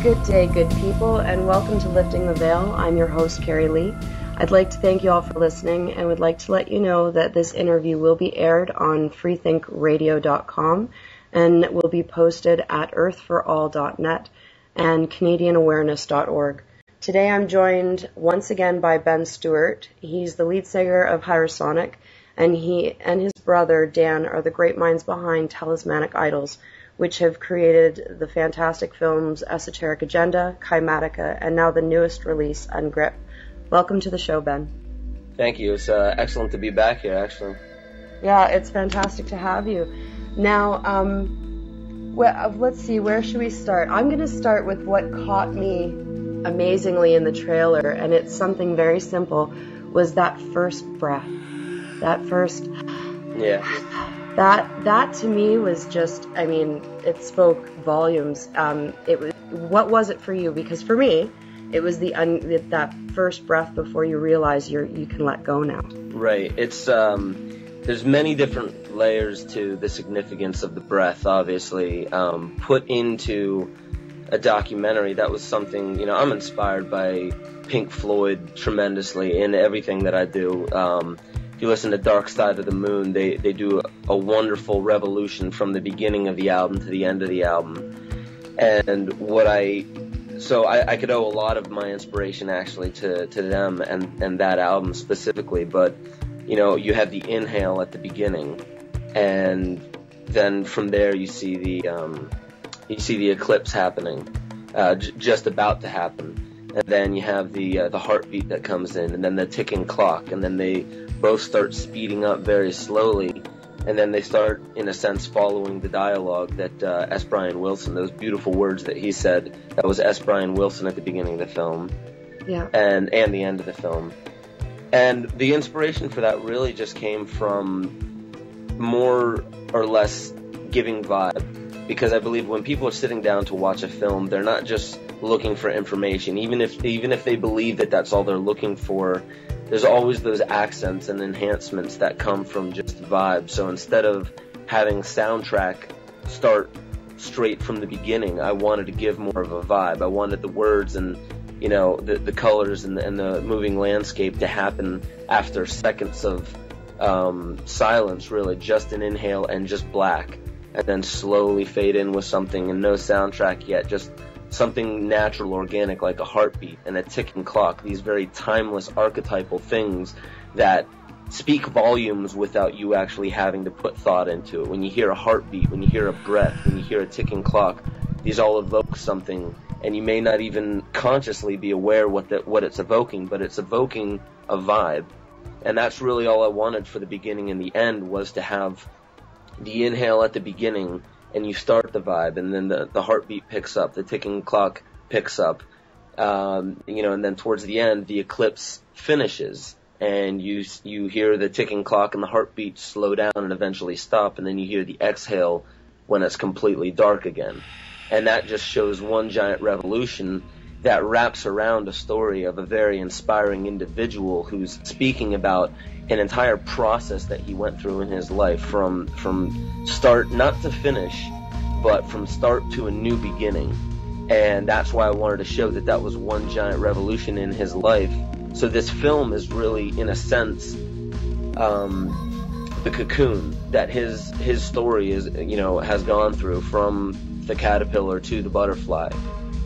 Good day, good people, and welcome to Lifting the Veil. I'm your host, Cari-Lee. I'd like to thank you all for listening and would like to let you know that this interview will be aired on freethinkradio.com and will be posted at earthforall.net and canadianawareness.org. Today I'm joined once again by Ben Stewart. He's the lead singer of Hydrosonic, and he and his brother Dan are the great minds behind Talismanic Idols, which have created the fantastic films Esoteric Agenda, Kymatica, and now the newest release, UNGRIP. Welcome to the show, Ben. Thank you. It's excellent to be back here, actually. Yeah, it's fantastic to have you. Now, let's see, where should we start? I'm going to start with what caught me amazingly in the trailer, and it's something very simple, was that first breath. That first... Yeah. That to me was just, I mean, it spoke volumes. What was it for you? Because for me, it was that first breath before you realize you can let go now. Right. It's there's many different layers to the significance of the breath. Obviously, put into a documentary, that was something. I'm inspired by Pink Floyd tremendously in everything that I do. If you listen to Dark Side of the Moon, they do a wonderful revolution from the beginning of the album to the end of the album. And I could owe a lot of my inspiration actually to them and that album specifically. But, you have the inhale at the beginning, and then from there you see the eclipse happening, just about to happen. And then you have the heartbeat that comes in, and then the ticking clock, and then they both start speeding up very slowly, and then they start, in a sense, following the dialogue that S. Brian Wilson, those beautiful words that he said, that was S. Brian Wilson at the beginning of the film, yeah, and the end of the film. And the inspiration for that really just came from more or less giving vibe, because I believe when people are sitting down to watch a film, they're not just looking for information, even if they believe that that's all they're looking for. There's always those accents and enhancements that come from just vibe. So instead of having soundtrack start straight from the beginning, I wanted to give more of a vibe. I wanted the words and the colors and the moving landscape to happen after seconds of silence, really, just an inhale and just black, and then slowly fade in with something, and no soundtrack yet, just something natural, organic, like a heartbeat and a ticking clock, these very timeless archetypal things that speak volumes without you actually having to put thought into it. When you hear a heartbeat, when you hear a breath, when you hear a ticking clock, these all evoke something, and you may not even consciously be aware what it's evoking, but it's evoking a vibe. And that's really all I wanted for the beginning and the end, was to have the inhale at the beginning, and you start the vibe, and then the heartbeat picks up, the ticking clock picks up, and then towards the end, the eclipse finishes, and you hear the ticking clock and the heartbeat slow down and eventually stop, and then you hear the exhale when it's completely dark again. And that just shows one giant revolution that wraps around a story of a very inspiring individual who's speaking about an entire process that he went through in his life, from start, not to finish, but from start to a new beginning. And that's why I wanted to show that was one giant revolution in his life. So this film is really, in a sense, the cocoon that his story has gone through, from the caterpillar to the butterfly.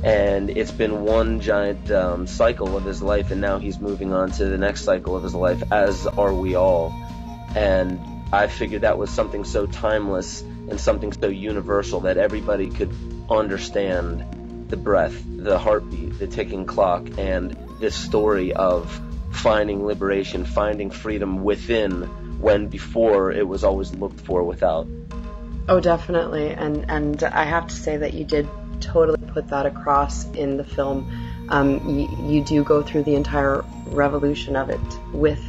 And it's been one giant cycle of his life, and now he's moving on to the next cycle of his life, as are we all. And I figured that was something so timeless and something so universal that everybody could understand the breath, the heartbeat, the ticking clock, and this story of finding liberation, finding freedom within, when before it was always looked for without. Oh, definitely. And I have to say that you did totally put that across in the film. You do go through the entire revolution of it with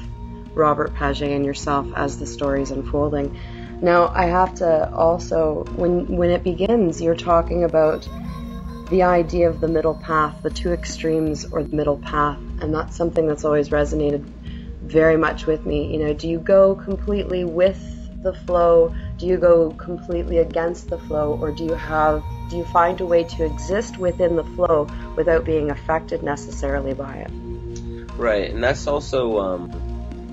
Robert Paget and yourself as the story's unfolding. Now, I have to also, when it begins, you're talking about the idea of the middle path, the two extremes, or the middle path, and that's something that's always resonated very much with me. Do you go completely with the flow Do you go completely against the flow, or do you find a way to exist within the flow without being affected necessarily by it? Right, and that's also,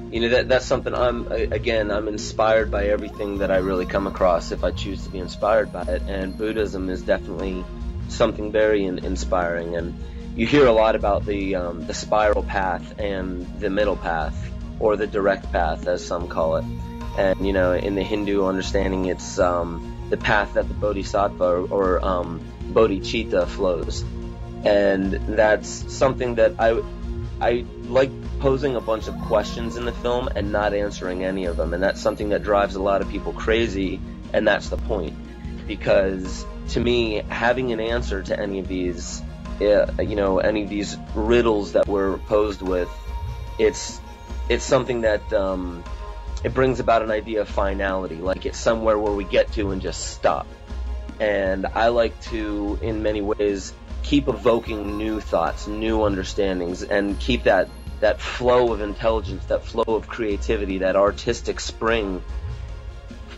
that's something I'm inspired by everything that I really come across if I choose to be inspired by it, and Buddhism is definitely something very inspiring. And you hear a lot about the spiral path and the middle path, or the direct path, as some call it. And, in the Hindu understanding, it's the path that the bodhisattva or bodhicitta flows. And that's something that I like posing a bunch of questions in the film and not answering any of them. And that's something that drives a lot of people crazy, and that's the point. Because to me, having an answer to any of these, any of these riddles that we're posed with, it's something that it brings about an idea of finality, like it's somewhere where we get to and just stop. And I like to, in many ways, keep evoking new thoughts, new understandings, and keep that flow of intelligence, that flow of creativity, that artistic spring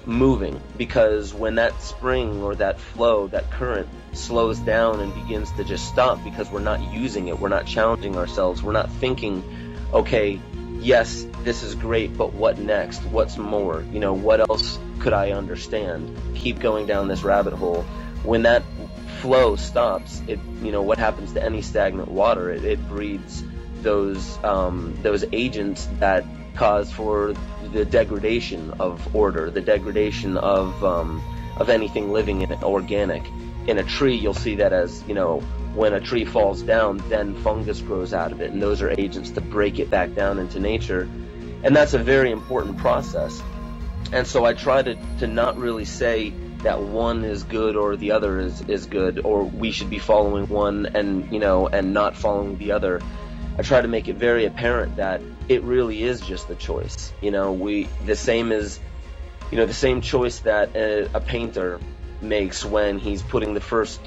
moving. Because when that spring or that flow, that current, slows down and begins to just stop because we're not using it, we're not challenging ourselves, we're not thinking, okay, yes, this is great, but what next? What's more? What else could I understand? Keep going down this rabbit hole. When that flow stops, what happens to any stagnant water? It breeds those agents that cause for the degradation of order, the degradation of anything living in it, organic. In a tree, you'll see that as, when a tree falls down, then fungus grows out of it, and those are agents to break it back down into nature. And that's a very important process. And so I try to not really say that one is good or the other is good, or we should be following one and not following the other. I try to make it very apparent that it really is just the choice. The same choice that a painter makes when he's putting the first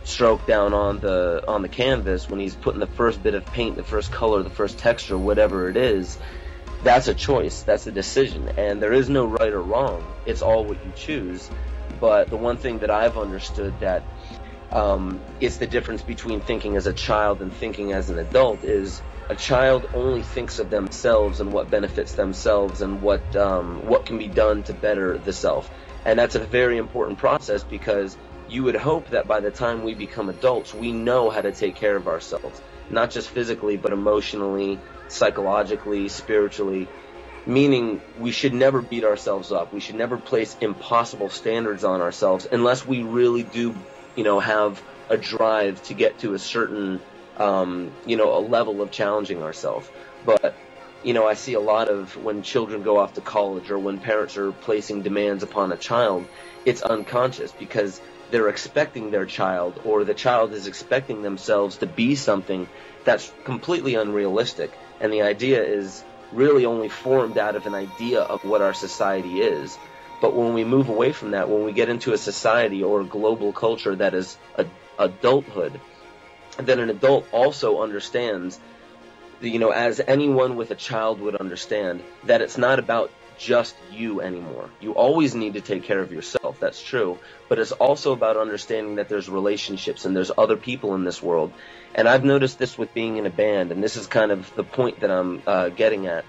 stroke down on the canvas, when he's putting the first bit of paint, the first color, the first texture, whatever it is. That's a choice, that's a decision, and there is no right or wrong. It's all what you choose. But the one thing that I've understood that it's the difference between thinking as a child and thinking as an adult is a child only thinks of themselves and what benefits themselves and what can be done to better the self. And that's a very important process, because you would hope that by the time we become adults, we know how to take care of ourselves, not just physically, but emotionally, psychologically, spiritually. Meaning, we should never beat ourselves up. We should never place impossible standards on ourselves unless we really do, have a drive to get to a certain, a level of challenging ourselves. But, I see a lot of when children go off to college or when parents are placing demands upon a child, it's unconscious because they're expecting their child, or the child is expecting themselves to be something that's completely unrealistic. And the idea is really only formed out of an idea of what our society is. But when we move away from that, when we get into a society or a global culture that is adulthood, then an adult also understands, as anyone with a child would understand, that it's not about just you anymore. You always need to take care of yourself, that's true, but it's also about understanding that there's relationships and there's other people in this world. And I've noticed this with being in a band, and this is kind of the point that I'm getting at.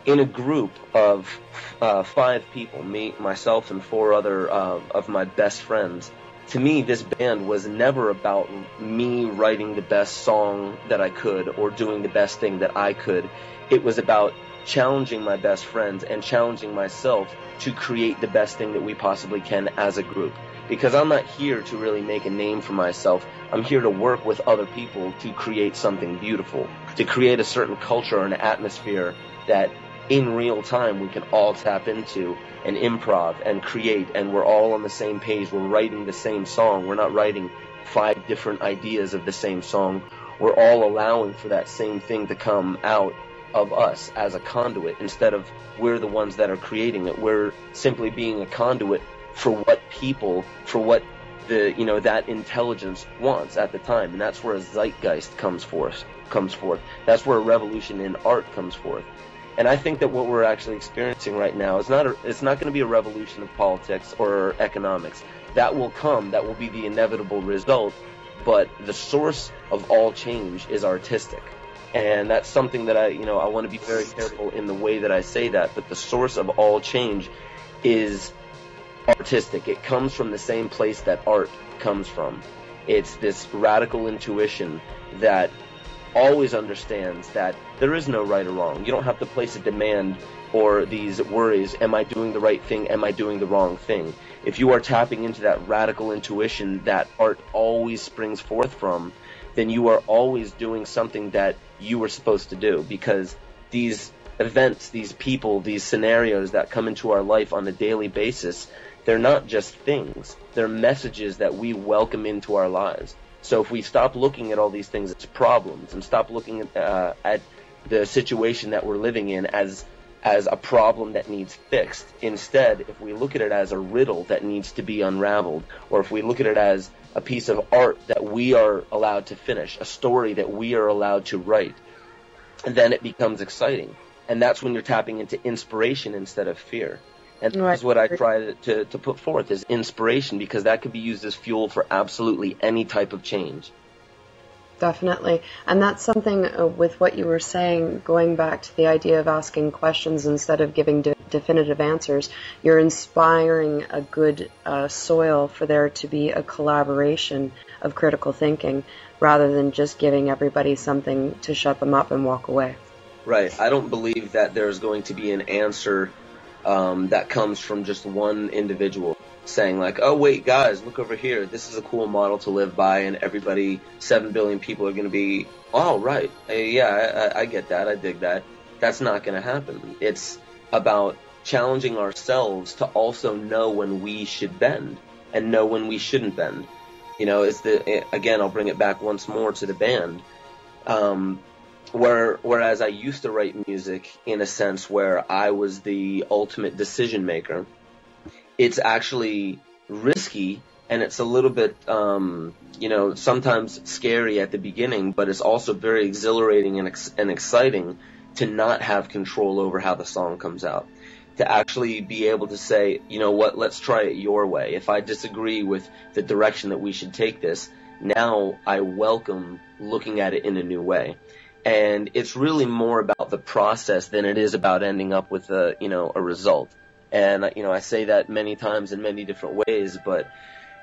In a group of 5 people, me, myself, and 4 other of my best friends, to me, this band was never about me writing the best song that I could or doing the best thing that I could. It was about challenging my best friends and challenging myself to create the best thing that we possibly can as a group. Because I'm not here to really make a name for myself. I'm here to work with other people to create something beautiful, to create a certain culture and atmosphere that in real time we can all tap into and improv and create, and we're all on the same page. We're writing the same song. We're not writing 5 different ideas of the same song. We're all allowing for that same thing to come out of us as a conduit, instead of we're the ones that are creating it. We're simply being a conduit for what people, for what that intelligence wants at the time. And that's where a zeitgeist comes forth. That's where a revolution in art comes forth. And I think that what we're actually experiencing right now is it's not going to be a revolution of politics or economics. That will come. That will be the inevitable result. But the source of all change is artistic. And that's something that I want to be very careful in the way that I say that. But the source of all change is artistic. It comes from the same place that art comes from. It's this radical intuition that always understands that there is no right or wrong. You don't have to place a demand or these worries, am I doing the right thing, am I doing the wrong thing? If you are tapping into that radical intuition that art always springs forth from, then you are always doing something that you were supposed to do, because these events, these people, these scenarios that come into our life on a daily basis, they're not just things. They're messages that we welcome into our lives. So if we stop looking at all these things as problems and stop looking at the situation that we're living in as a problem that needs fixed, instead, if we look at it as a riddle that needs to be unraveled, or if we look at it as a piece of art that we are allowed to finish, a story that we are allowed to write, then it becomes exciting. And that's when you're tapping into inspiration instead of fear. And that's what I try to put forth is inspiration, because that could be used as fuel for absolutely any type of change. Definitely. And that's something with what you were saying, going back to the idea of asking questions instead of giving definitive answers. You're inspiring a good soil for there to be a collaboration of critical thinking, rather than just giving everybody something to shut them up and walk away. Right. I don't believe that there's going to be an answer that comes from just one individual saying like, oh, wait, guys, look over here. This is a cool model to live by, and everybody, 7 billion people are going to be, oh, right. Yeah, I get that. I dig that. That's not going to happen. It's about challenging ourselves to also know when we should bend and know when we shouldn't bend. Again, I'll bring it back once more to the band. Whereas I used to write music in a sense where I was the ultimate decision maker, it's actually risky, and it's a little bit, sometimes scary at the beginning, but it's also very exhilarating and exciting to not have control over how the song comes out. To actually be able to say, you know what, let's try it your way. If I disagree with the direction that we should take this, now I welcome looking at it in a new way. And it's really more about the process than it is about ending up with a result. And, I say that many times in many different ways, but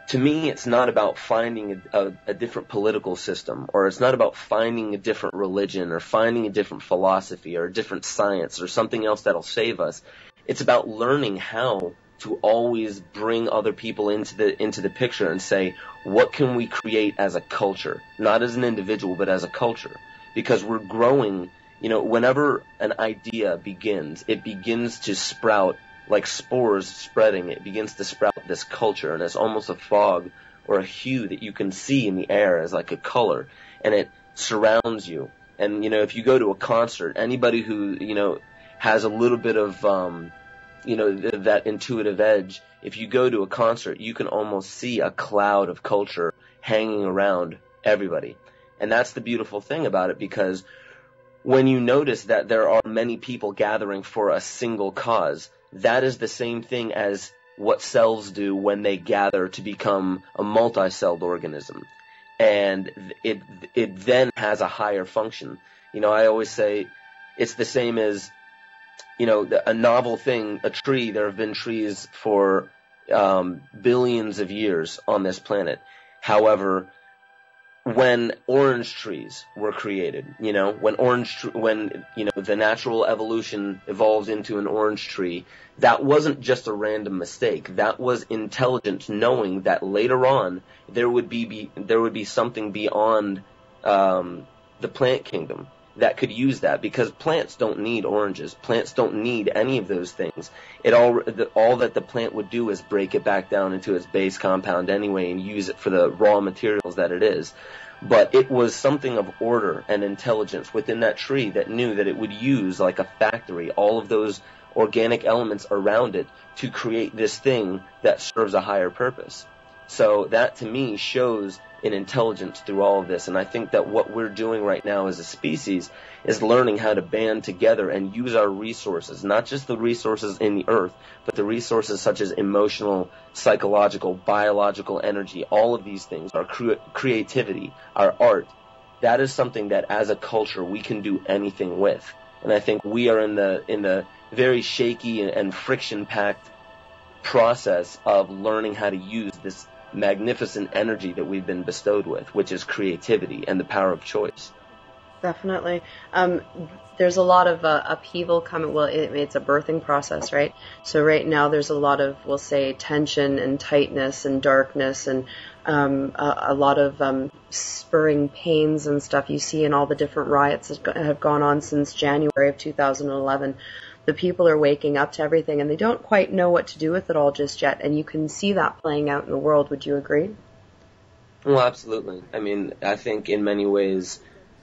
to me, it's not about finding a different political system, or it's not about finding a different religion, or finding a different philosophy, or a different science, or something else that'll save us. It's about learning how to always bring other people into the picture and say, what can we create as a culture? Not as an individual, but as a culture. Because we're growing, whenever an idea begins, it begins to sprout like spores spreading. It begins to sprout this culture, and it's almost a fog or a hue that you can see in the air as like a color, and it surrounds you. And, if you go to a concert, anybody who, has a little bit of, that intuitive edge, if you go to a concert, you can almost see a cloud of culture hanging around everybody. And that's the beautiful thing about it, because when you notice that there are many people gathering for a single cause, that is the same thing as what cells do when they gather to become a multi-celled organism. And it then has a higher function. I always say it's the same as, a novel thing, a tree. There have been trees for billions of years on this planet. However, when orange trees were created, when the natural evolution evolved into an orange tree, that wasn't just a random mistake. That was intelligence knowing that later on there would be something beyond the plant kingdom that could use that, because plants don't need oranges. Plants don't need any of those things. All that the plant would do is break it back down into its base compound anyway and use it for the raw materials that it is. But it was something of order and intelligence within that tree that knew that it would use, like a factory, all of those organic elements around it to create this thing that serves a higher purpose. So that, to me, shows an intelligence through all of this. And I think that what we're doing right now as a species is learning how to band together and use our resources, not just the resources in the earth, but the resources such as emotional, psychological, biological energy, all of these things, our creativity, our art. That is something that as a culture we can do anything with. And I think we are in the very shaky and friction-packed process of learning how to use this magnificent energy that we've been bestowed with, which is creativity and the power of choice. Definitely. There's a lot of upheaval coming. Well, it's a birthing process, right? So right now there's a lot of, we'll say, tension and tightness and darkness and a lot of spurring pains and stuff you see in all the different riots that have gone on since January of 2011. The people are waking up to everything, and they don't quite know what to do with it all just yet, and you can see that playing out in the world. Would you agree? Well, absolutely. I mean, I think in many ways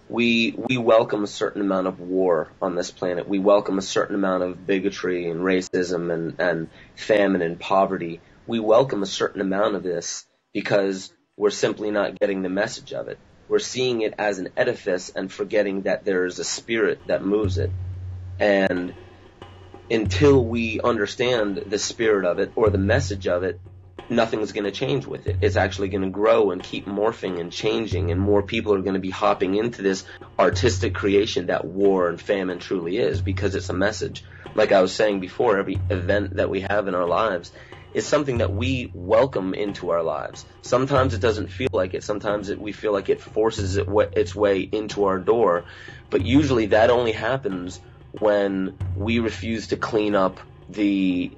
we welcome a certain amount of war on this planet. We welcome a certain amount of bigotry and racism and famine and poverty. We welcome a certain amount of this because we're simply not getting the message of it. We're seeing it as an edifice and forgetting that there is a spirit that moves it. And until we understand the spirit of it or the message of it, nothing's going to change with it. It's actually going to grow and keep morphing and changing, and more people are going to be hopping into this artistic creation that war and famine truly is, because it's a message. Like I was saying before, every event that we have in our lives is something that we welcome into our lives. Sometimes it doesn't feel like it. Sometimes we feel like it forces its way into our door. But usually that only happens when we refuse to clean up the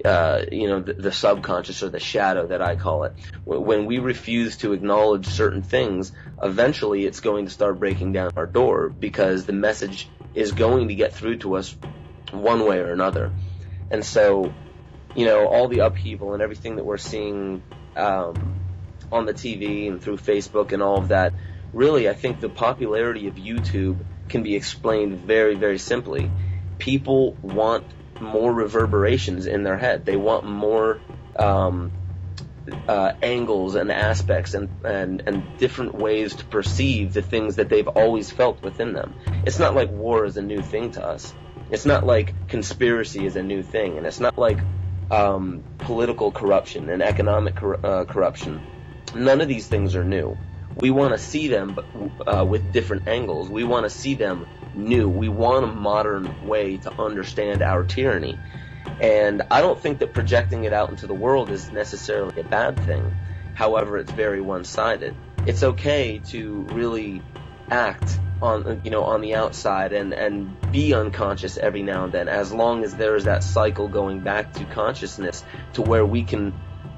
subconscious, or the shadow that I call it. When we refuse to acknowledge certain things, eventually it's going to start breaking down our door, because the message is going to get through to us one way or another. And so, all the upheaval and everything that we're seeing on the TV and through Facebook and all of that, really, I think the popularity of YouTube can be explained very, very simply. People want more reverberations in their head. They want more angles and aspects and different ways to perceive the things that they've always felt within them. It's not like war is a new thing to us. It's not like conspiracy is a new thing, and it's not like political corruption and economic corruption. None of these things are new. We want to see them with different angles. We want to see them new. We want a modern way to understand our tyranny. And I don't think that projecting it out into the world is necessarily a bad thing. However, it's very one-sided. It's okay to really act on the outside and be unconscious every now and then, as long as there is that cycle going back to consciousness, to where we can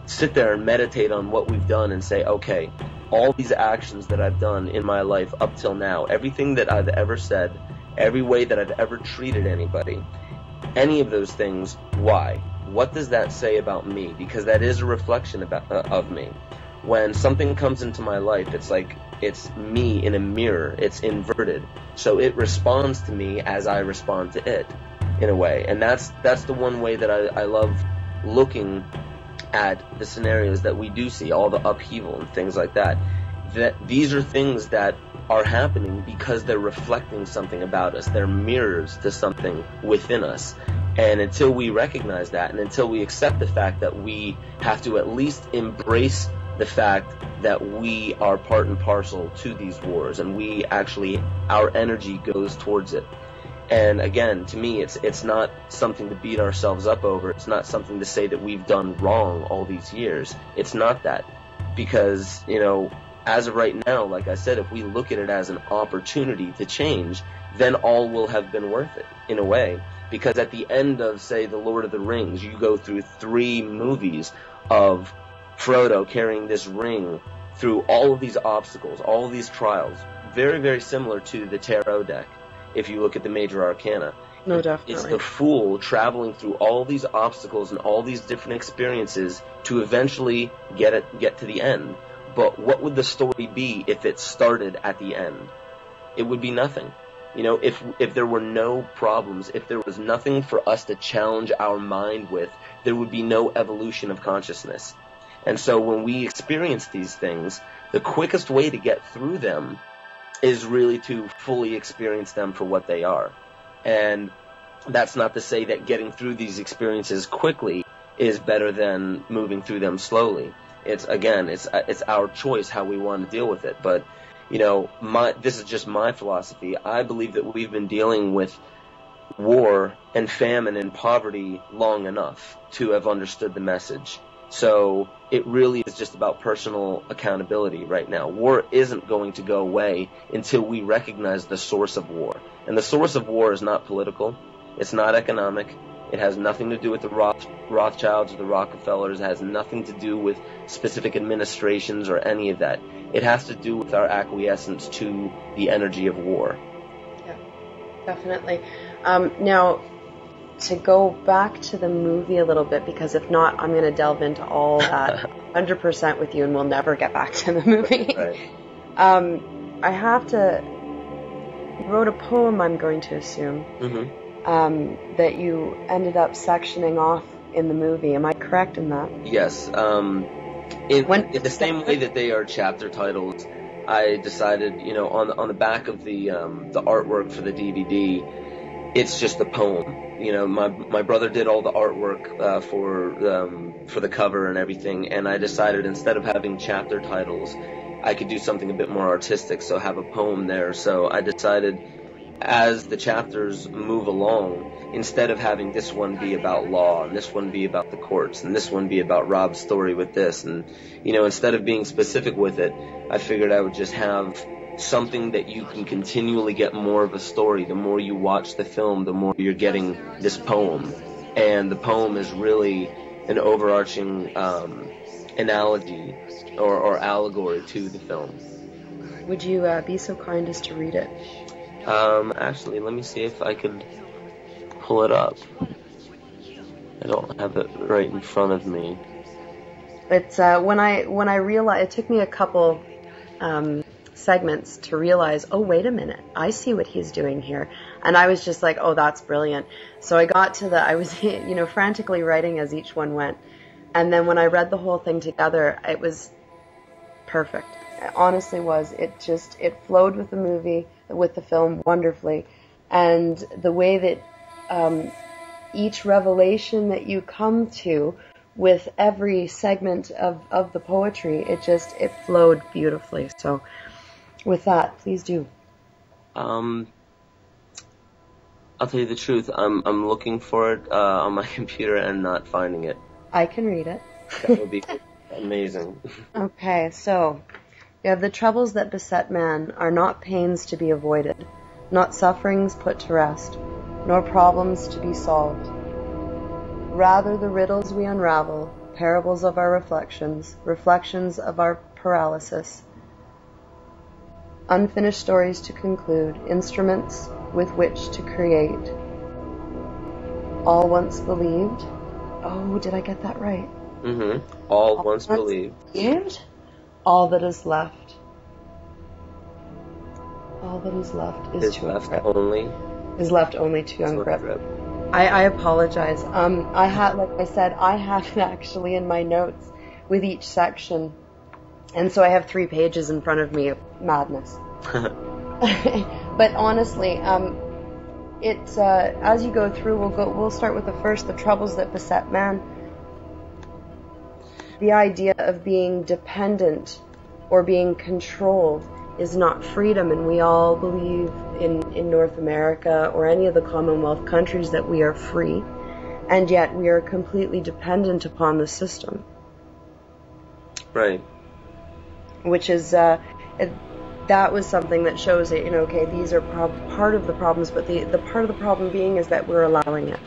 sit there and meditate on what we've done and say, okay, all these actions that I've done in my life up till now, everything that I've ever said, every way that I've ever treated anybody, any of those things, why? What does that say about me? Because that is a reflection of me. When something comes into my life, it's like it's me in a mirror. It's inverted. So it responds to me as I respond to it, in a way. And that's the one way that I love looking at the scenarios that we do see, all the upheaval and things like that. That these are things that are happening because they're reflecting something about us. They're mirrors to something within us. And until we recognize that, and until we accept the fact that we have to at least embrace the fact that we are part and parcel to these wars, and we actually, our energy goes towards it. And again, to me, it's not something to beat ourselves up over. It's not something to say that we've done wrong all these years. It's not that. Because, as of right now, like I said, if we look at it as an opportunity to change, then all will have been worth it, in a way. Because at the end of, say, The Lord of the Rings, you go through 3 movies of Frodo carrying this ring through all of these obstacles, all of these trials. Very, very similar to the tarot deck, if you look at the major arcana. No, definitely. It's the fool traveling through all these obstacles and all these different experiences to eventually get to the end. But what would the story be if it started at the end? It would be nothing. If there were no problems, if there was nothing for us to challenge our mind with, there would be no evolution of consciousness. And so when we experience these things, the quickest way to get through them is really to fully experience them for what they are. And that's not to say that getting through these experiences quickly is better than moving through them slowly. It's our choice how we want to deal with it. But, this is just my philosophy. I believe that we've been dealing with war and famine and poverty long enough to have understood the message. So it really is just about personal accountability right now. War isn't going to go away until we recognize the source of war. And the source of war is not political. It's not economic. It has nothing to do with the Rothschilds or the Rockefellers. It has nothing to do with specific administrations or any of that. It has to do with our acquiescence to the energy of war. Yeah, definitely. Now, to go back to the movie a little bit, because if not, I'm going to delve into all that 100% with you, and we'll never get back to the movie. Right. I have to... You wrote a poem, I'm going to assume, that you ended up sectioning off in the movie. Am I correct in that? Yes. In the same way that they are chapter titles, I decided, on the back of the artwork for the DVD, it's just a poem. My brother did all the artwork for the cover and everything, and I decided instead of having chapter titles, I could do something a bit more artistic, so have a poem there. So I decided, as the chapters move along, instead of having this one be about law, and this one be about the courts, and this one be about Rob's story with this, and, instead of being specific with it, I figured I would just have something that you can continually get more of a story. The more you watch the film, the more you're getting this poem. And the poem is really an overarching analogy or allegory to the film. Would you be so kind as to read it? Actually, let me see if I could pull it up. I don't have it right in front of me. It's when I realized, it took me a couple segments to realize, oh, wait a minute, I see what he's doing here. And I was just like, oh, that's brilliant. So I was frantically writing as each one went. And then when I read the whole thing together, it was perfect. It honestly was. It flowed with the movie, with the film wonderfully. And the way that each revelation that you come to with every segment of the poetry, it flowed beautifully. So with that, please do. I'll tell you the truth. I'm looking for it on my computer and not finding it. I can read it. That would be amazing. Okay, so we have: the troubles that beset man are not pains to be avoided, not sufferings put to rest, nor problems to be solved. Rather the riddles we unravel, parables of our reflections, reflections of our paralysis, unfinished stories to conclude, instruments with which to create. All once believed. Oh, did I get that right? All once believed. All that is left. All that is left is to UNGRIP. Is left only to UNGRIP. I apologize. I have it actually in my notes with each section. And so I have 3 pages in front of me of madness. But honestly, as you go through, we'll start with the first, the troubles that beset man. The idea of being dependent or being controlled is not freedom, and we all believe in North America or any of the Commonwealth countries that we are free, and yet we are completely dependent upon the system. Right. Which is, that was something that shows that, okay, these are part of the problems, but the part of the problem being is that we're allowing it.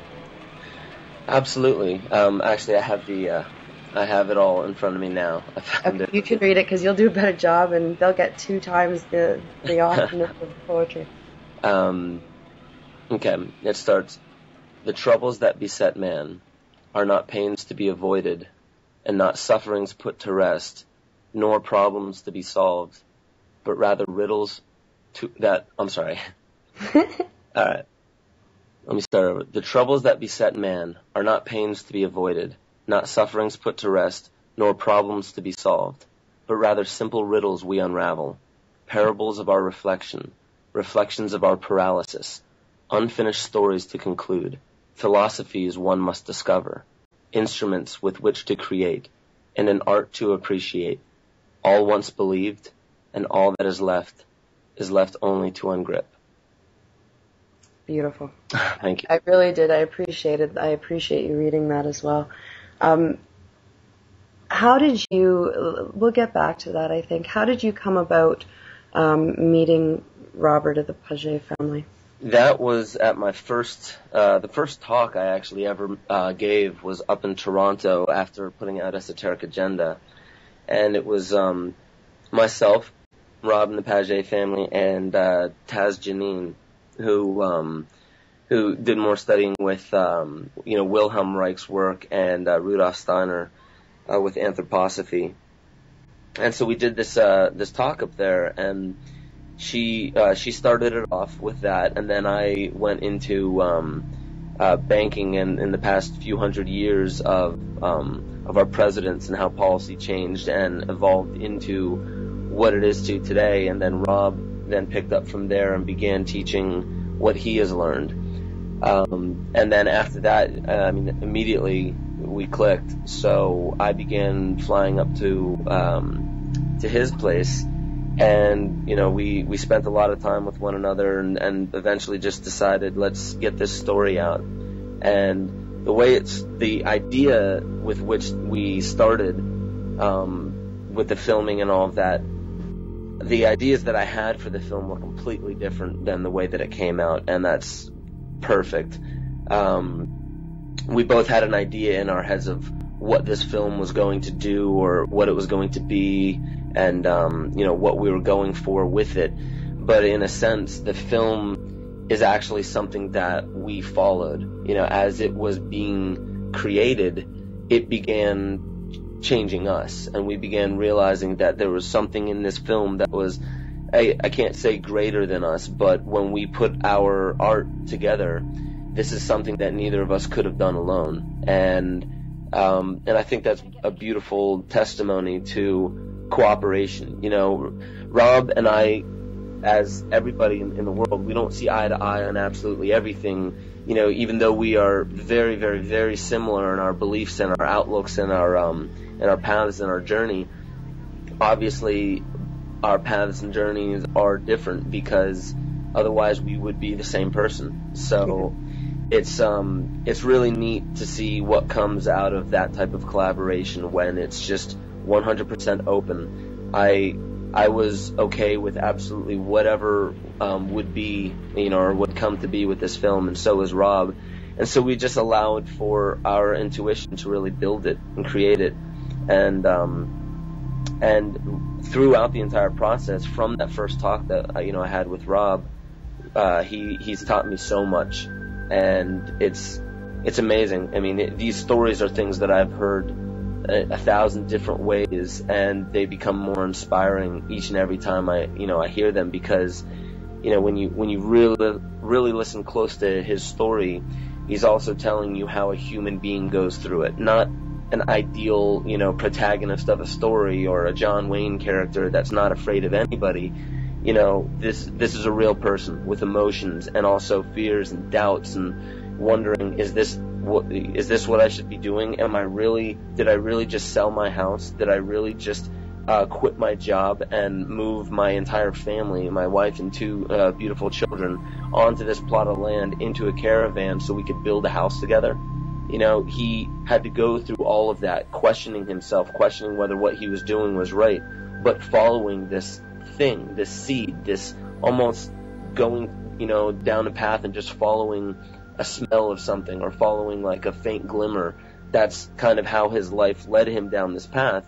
Absolutely. Actually, I have it all in front of me now. I found it. You can read it because you'll do a better job, and they'll get 2 times the awesomeness of poetry. Okay, it starts. The troubles that beset man are not pains to be avoided, and not sufferings put to rest, nor problems to be solved, but rather riddles I'm sorry. All right. Let me start over. The troubles that beset man are not pains to be avoided, not sufferings put to rest, nor problems to be solved, but rather simple riddles we unravel, parables of our reflection, reflections of our paralysis, unfinished stories to conclude, philosophies one must discover, instruments with which to create, and an art to appreciate, all once believed, and all that is left only to ungrip. Beautiful. Thank you. I really did. I appreciate you reading that as well. How did you, we'll get back to that, I think. How did you come about meeting Robert of the Paget family? That was at my the first talk I actually ever gave was up in Toronto after putting out Esoteric Agenda. And it was myself, Rob and the Paget family, and Taz Janine, who did more studying with, Wilhelm Reich's work and Rudolf Steiner with anthroposophy. And so we did this talk up there, and she started it off with that, and then I went into banking and in the past few hundred years of our presidents and how policy changed and evolved into what it is to today. And then Rob then picked up from there and began teaching what he has learned. And then after that, immediately we clicked. So I began flying up to his place. And, we spent a lot of time with one another and eventually just decided, let's get this story out. And the idea with which we started, with the filming and all of that, the ideas that I had for the film were completely different than the way that it came out, and that's perfect. We both had an idea in our heads of what this film was going to do or what it was going to be, and what we were going for with it. But in a sense, the film is actually something that we followed. As it was being created, it began changing us, and we began realizing that there was something in this film that was, I can't say greater than us, but when we put our art together, this is something that neither of us could have done alone. And I think that's a beautiful testimony to cooperation. Rob and I, as everybody in the world, we don't see eye to eye on absolutely everything. Even though we are very, very, very similar in our beliefs and our outlooks and our paths and our journey, obviously our paths and journeys are different because otherwise we would be the same person. So it's really neat to see what comes out of that type of collaboration when it's just 100% open. I was okay with absolutely whatever would be, or would come to be with this film, and so was Rob. And so we just allowed for our intuition to really build it and create it. And throughout the entire process, from that first talk that I had with Rob, he's taught me so much, and it's amazing. I mean, these stories are things that I've heard 1,000 different ways, and they become more inspiring each and every time I hear them, because when you really listen close to his story, he's also telling you how a human being goes through it, not an ideal protagonist of a story or a John Wayne character that's not afraid of anybody. This is a real person with emotions and also fears and doubts and wondering, is this what I should be doing? Did I really just sell my house? Did I really just quit my job and move my entire family, my wife and two beautiful children, onto this plot of land into a caravan so we could build a house together? He had to go through all of that, questioning himself, questioning whether what he was doing was right, but following this thing, this seed, this almost going, down a path and just following a smell of something or following like a faint glimmer. That's kind of how his life led him down this path.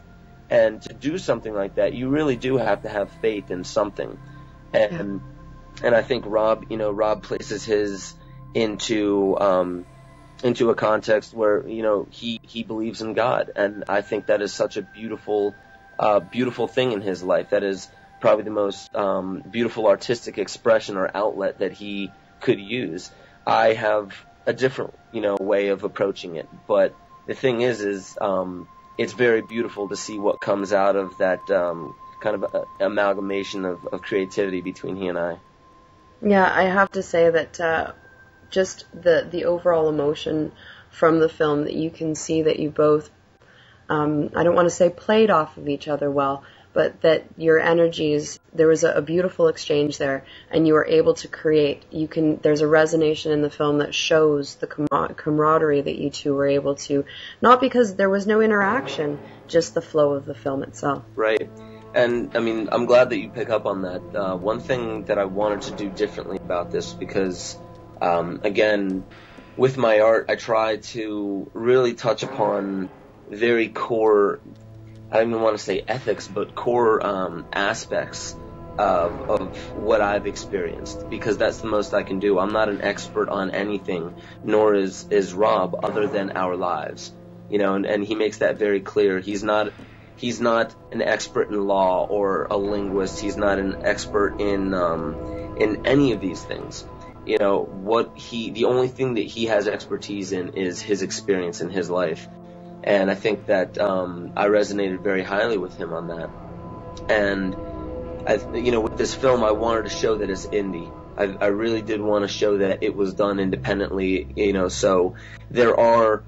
And to do something like that, you really do have to have faith in something. And I think Rob places his into a context where, he believes in God. And I think that is such a beautiful thing in his life. That is probably the most beautiful artistic expression or outlet that he could use. I have a different, way of approaching it. But the thing is it's very beautiful to see what comes out of that kind of amalgamation of creativity between he and I. Yeah, I have to say that just the overall emotion from the film, that you can see that you both, I don't want to say played off of each other well, but that your energies, there was a beautiful exchange there, and you were able to create. There's a resonance in the film that shows the camaraderie that you two were able to, not because there was no interaction, just the flow of the film itself. Right. And, I mean, I'm glad that you pick up on that. One thing that I wanted to do differently about this, because, again, with my art, I try to really touch upon very core, I don't even want to say ethics, but core aspects of what I've experienced, because that's the most I can do. I'm not an expert on anything, nor is Rob, other than our lives. You know, and he makes that very clear. He's not an expert in law or a linguist. He's not an expert in any of these things. You know, the only thing that he has expertise in is his experience in his life. And I think that I resonated very highly with him on that. And, with this film, I wanted to show that it's indie. I really did want to show that it was done independently, so there are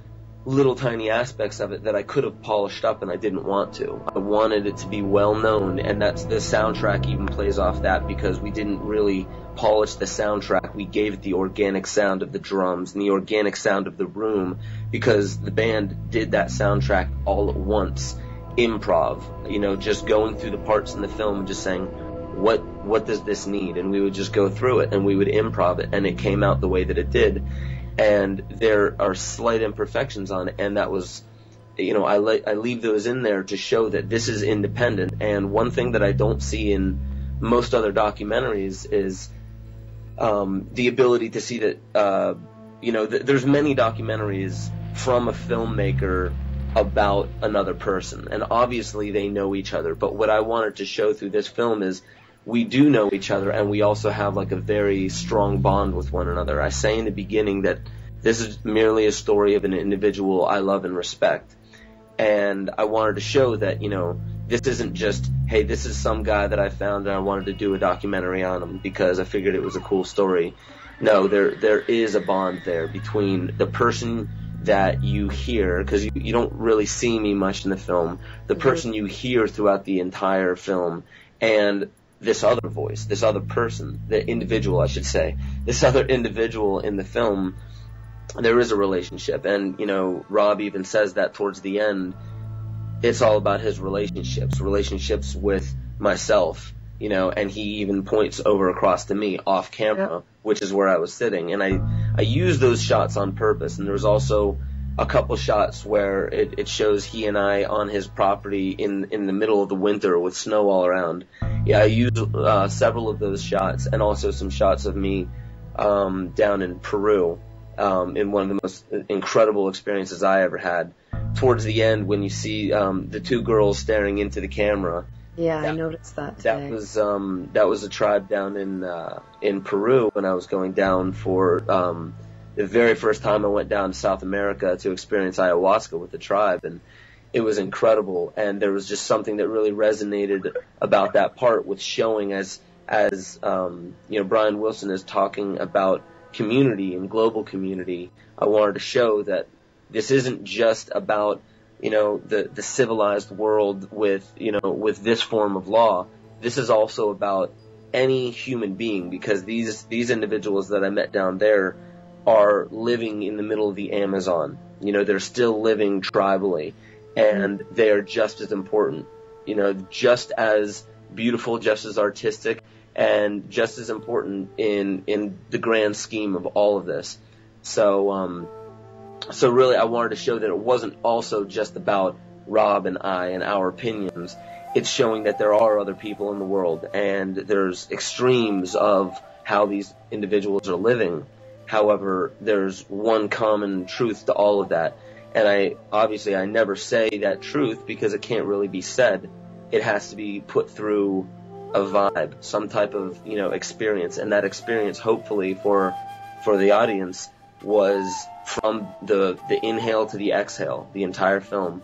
little tiny aspects of it that I could have polished up, and I didn't want to. I wanted it to be well known, and that's the soundtrack even plays off that, because we didn't really polish the soundtrack. We gave it the organic sound of the drums and the organic sound of the room, because the band did that soundtrack all at once, improv, just going through the parts in the film and just saying, what does this need? And we would just go through it and we would improv it, and it came out the way that it did. And there are slight imperfections on it, and that was, I leave those in there to show that this is independent. And one thing that I don't see in most other documentaries is the ability to see that, there's many documentaries from a filmmaker about another person, and obviously they know each other. But what I wanted to show through this film is we do know each other, and we also have like a very strong bond with one another. I say in the beginning that this is merely a story of an individual I love and respect. And I wanted to show that, this isn't just, hey, this is some guy that I found and I wanted to do a documentary on him because I figured it was a cool story. No, there is a bond there between the person that you hear, because you don't really see me much in the film, the person you hear throughout the entire film, and this other voice, this other person, the individual, I should say, this other individual in the film. There is a relationship, and, Rob even says that towards the end, it's all about his relationships with myself, and he even points over across to me off camera, which is where I was sitting. And I use those shots on purpose, and there's also a couple shots where it shows he and I on his property in the middle of the winter with snow all around. Yeah, I use several of those shots, and also some shots of me down in Peru, in one of the most incredible experiences I ever had. Towards the end, when you see the two girls staring into the camera. Yeah, I noticed that today. That was a tribe down in Peru when I was going down for the very first time I went down to South America to experience ayahuasca with the tribe, and it was incredible. And there was just something that really resonated about that part with showing as Brian Wilson is talking about community and global community. I wanted to show that this isn't just about the civilized world with this form of law. This is also about any human being, because these individuals that I met down there are living in the middle of the Amazon. They're still living tribally, and they are just as important, just as beautiful, just as artistic, and just as important in the grand scheme of all of this. So really I wanted to show that it wasn't also just about Rob and I and our opinions. It's showing that there are other people in the world, and there's extremes of how these individuals are living. However, there's one common truth to all of that. And I never say that truth because it can't really be said. It has to be put through a vibe, some type of, experience. And that experience, hopefully for the audience, was from the inhale to the exhale, the entire film.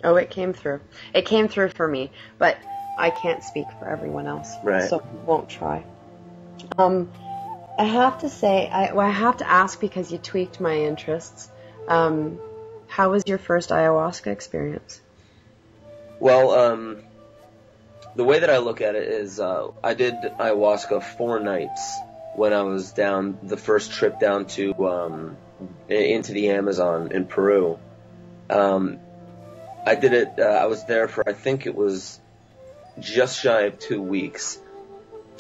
Oh, it came through. It came through for me, but I can't speak for everyone else, right. So I won't try. I have to say, I have to ask because you tweaked my interests. How was your first ayahuasca experience? Well, the way that I look at it is I did ayahuasca 4 nights when I was down, the first trip down to into the Amazon in Peru. I did it, I was there for, I think it was just shy of 2 weeks.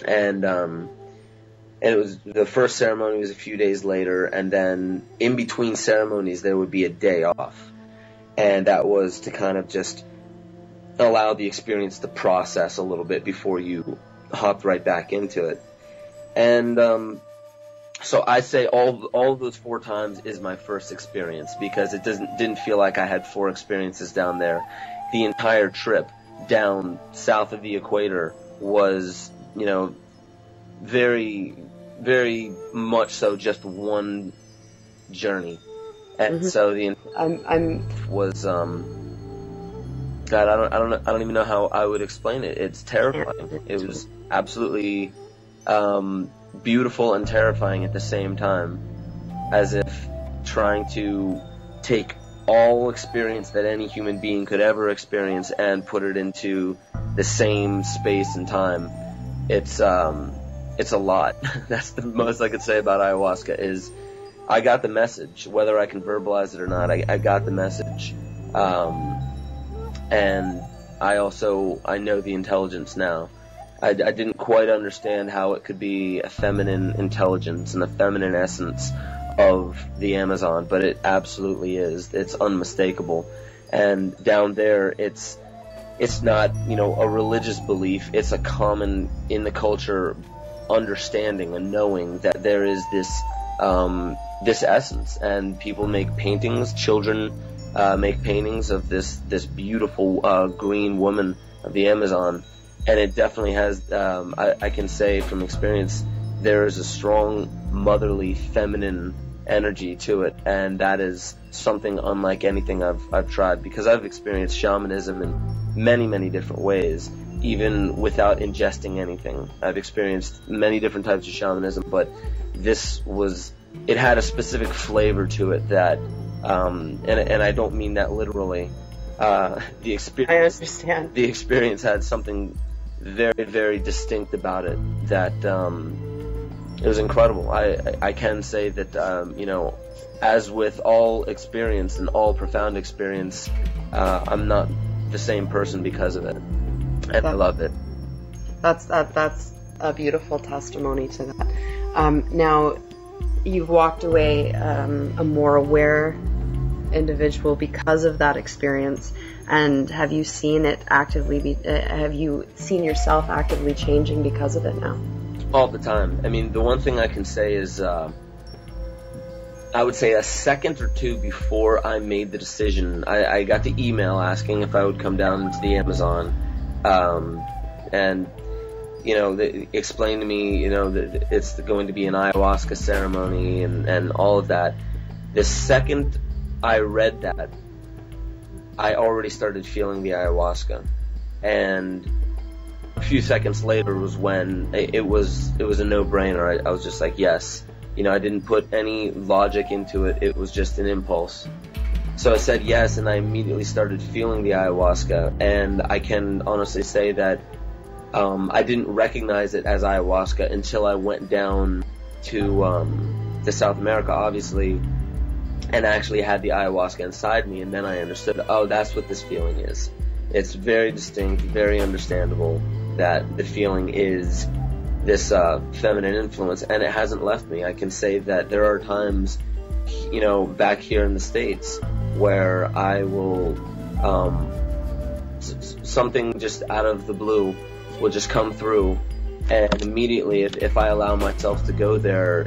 And it was, the first ceremony was a few days later, and then in between ceremonies there would be a day off. And that was to kind of just allow the experience to process a little bit before you hopped right back into it. And so I say all of those 4 times is my first experience, because it didn't feel like I had 4 experiences down there. The entire trip down south of the equator was, very, very much so just one journey. And so was God, I don't even know how I would explain it. It's terrifying. It was absolutely beautiful and terrifying at the same time, as if trying to take all experience that any human being could ever experience and put it into the same space and time. It's a lot. That's the most I could say about ayahuasca. Is I got the message, whether I can verbalize it or not. I got the message, and I know the intelligence now. I didn't quite understand how it could be a feminine intelligence and a feminine essence of the Amazon, but it absolutely is. It's unmistakable. And down there, it's not, a religious belief. It's a common in the culture understanding and knowing that there is this essence, and people make paintings. Children make paintings of this beautiful green woman of the Amazon. And it definitely has, I can say from experience, there is a strong motherly feminine energy to it, and that is something unlike anything I've tried, because I've experienced shamanism in many, many different ways, even without ingesting anything. I've experienced many different types of shamanism, but it had a specific flavor to it that, and I don't mean that literally. The experience, I understand. The experience had something very, very distinct about it that it was incredible. I can say that as with all experience and all profound experience, I'm not the same person because of it, and I love it. That's a beautiful testimony to that. Now, you've walked away a more aware individual because of that experience. And have you seen it actively? Have you seen yourself actively changing because of it now? All the time. I mean, the one thing I can say is, I would say a second or two before I made the decision, I got the email asking if I would come down into the Amazon, and they explained to me, that it's going to be an ayahuasca ceremony and all of that. The second I read that, I already started feeling the ayahuasca, and a few seconds later was when it was a no-brainer. I was just like, yes. I didn't put any logic into it. It was just an impulse. So I said yes, and I immediately started feeling the ayahuasca, and I can honestly say that I didn't recognize it as ayahuasca until I went down to South America, obviously, and actually had the ayahuasca inside me, and then I understood, oh, that's what this feeling is. It's very distinct, very understandable that the feeling is this feminine influence, and it hasn't left me. I can say that there are times, back here in the States where I will, something just out of the blue will just come through, and immediately, if I allow myself to go there,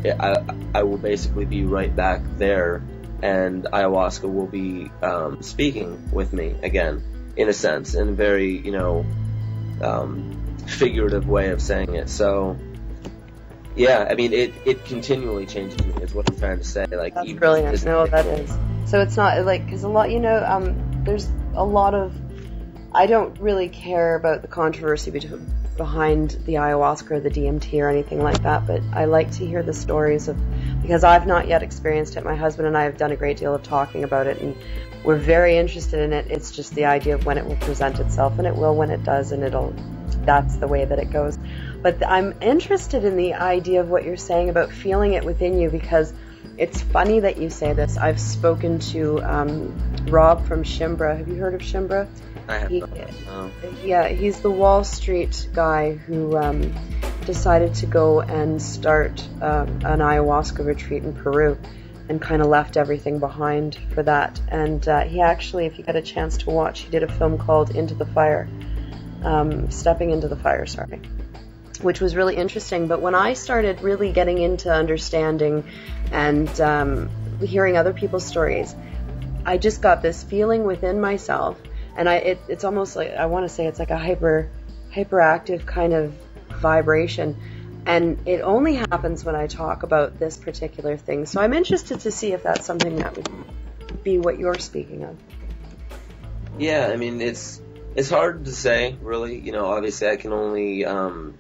I will basically be right back there, and ayahuasca will be speaking with me again, in a sense, in a very, figurative way of saying it. So, yeah, I mean, it continually changes me, is what I'm trying to say. Like, that's brilliant. No, that is. So it's not, like, because a lot, there's a lot of, I don't really care about the controversy behind the ayahuasca or the DMT or anything like that, but I like to hear the stories of, because I've not yet experienced it. My husband and I have done a great deal of talking about it, and we're very interested in it. It's just the idea of when it will present itself, and it will when it does, and that's the way that it goes. But I'm interested in the idea of what you're saying about feeling it within you, because it's funny that you say this. I've spoken to Rob from Shimbra. Have you heard of Shimbra? I have not. Yeah, he's the Wall Street guy who decided to go and start an ayahuasca retreat in Peru, and kind of left everything behind for that. And he actually, if you get a chance to watch, he did a film called Stepping Into the Fire, which was really interesting. But when I started really getting into understanding and hearing other people's stories, I just got this feeling within myself, and it's almost like, I want to say it's like a hyperactive kind of vibration, and it only happens when I talk about this particular thing. So I'm interested to see if that's something that would be what you're speaking of. Yeah, I mean, it's hard to say, really. You know, obviously I can only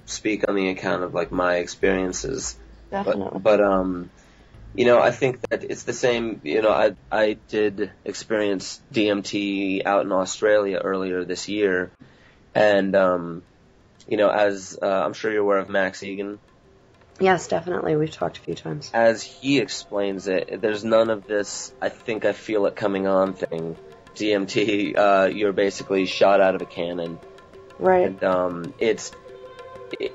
speak on the account of, like, my experiences. Definitely. But you know, I think that it's the same. You know, I did experience DMT out in Australia earlier this year, and you know, as I'm sure you're aware of Max Egan. Yes, definitely. We've talked a few times. As he explains it, there's none of this, I think I feel it coming on thing. DMT, you're basically shot out of a cannon. Right. And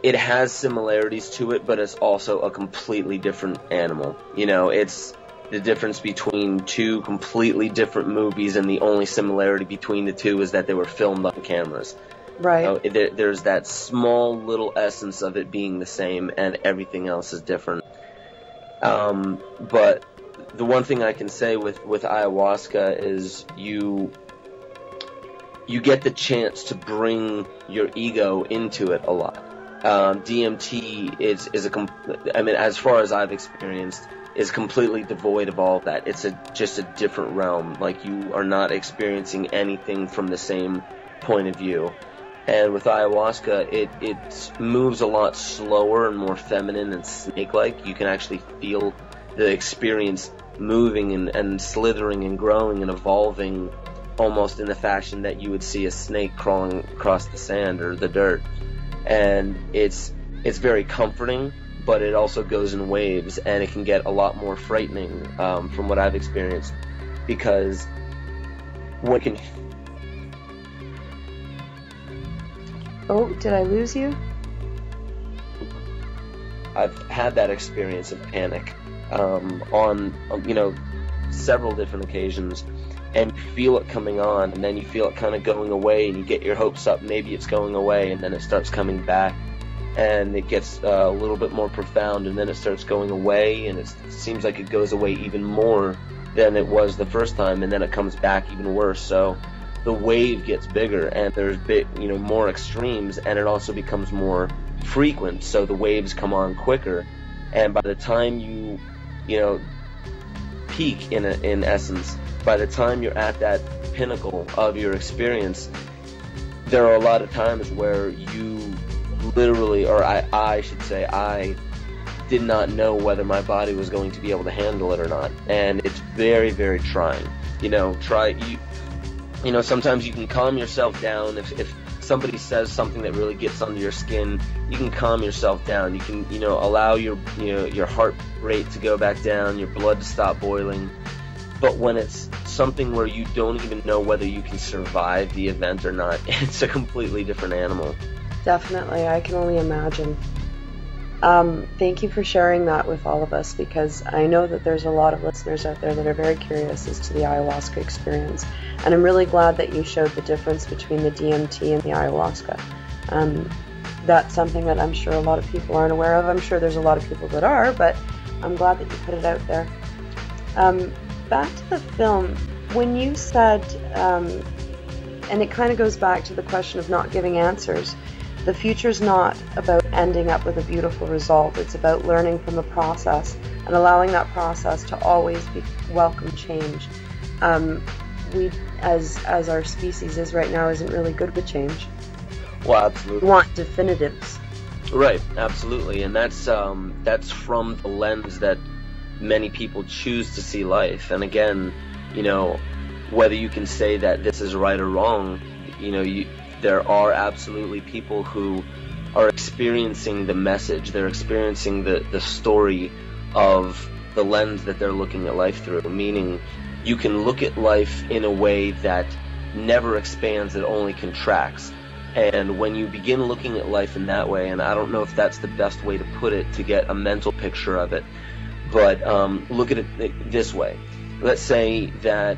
it has similarities to it, but it's also a completely different animal. You know, it's the difference between two completely different movies, and the only similarity between the two is that they were filmed on cameras. Right. You know, there's that small little essence of it being the same, and everything else is different. But the one thing I can say with ayahuasca is you get the chance to bring your ego into it a lot. DMT is I mean, as far as I've experienced, is completely devoid of all of that. It's just a different realm. Like, you are not experiencing anything from the same point of view. And with ayahuasca, it moves a lot slower and more feminine and snake-like. You can actually feel the experience moving and slithering and growing and evolving, almost in the fashion that you would see a snake crawling across the sand or the dirt. And it's very comforting, but it also goes in waves, and it can get a lot more frightening, from what I've experienced, because one can... Oh, did I lose you? I've had that experience of panic on, you know, several different occasions, and you feel it coming on, and then you feel it kind of going away, and you get your hopes up, maybe it's going away, and then it starts coming back, and it gets a little bit more profound, and then it starts going away, and it seems like it goes away even more than it was the first time, and then it comes back even worse. So the wave gets bigger, and there's more extremes, and it also becomes more frequent, so the waves come on quicker, and by the time you peak, in essence, by the time you're at that pinnacle of your experience, there are a lot of times where you literally, or I should say, I did not know whether my body was going to be able to handle it or not, and it's very, very trying. Sometimes you can calm yourself down. If somebody says something that really gets under your skin, you can calm yourself down. You can, allow your heart rate to go back down, your blood to stop boiling. But when it's something where you don't even know whether you can survive the event or not, it's a completely different animal. Definitely, I can only imagine. Thank you for sharing that with all of us, because I know that there's a lot of listeners out there that are very curious as to the ayahuasca experience, and I'm really glad that you showed the difference between the DMT and the ayahuasca. That's something that I'm sure a lot of people aren't aware of. I'm sure there's a lot of people that are, but I'm glad that you put it out there. Back to the film, when you said, and it kind of goes back to the question of not giving answers, the future's not about ending up with a beautiful result. It's about learning from the process and allowing that process to always be welcome change. as our species is right now, isn't really good with change. Well, absolutely. We want definitives. Right, absolutely, and that's from the lens that many people choose to see life. And again, whether you can say that this is right or wrong, there are absolutely people who are experiencing the message, they're experiencing the story of the lens that they're looking at life through, meaning you can look at life in a way that never expands, it only contracts. And when you begin looking at life in that way, and I don't know if that's the best way to put it to get a mental picture of it, but look at it this way. Let's say that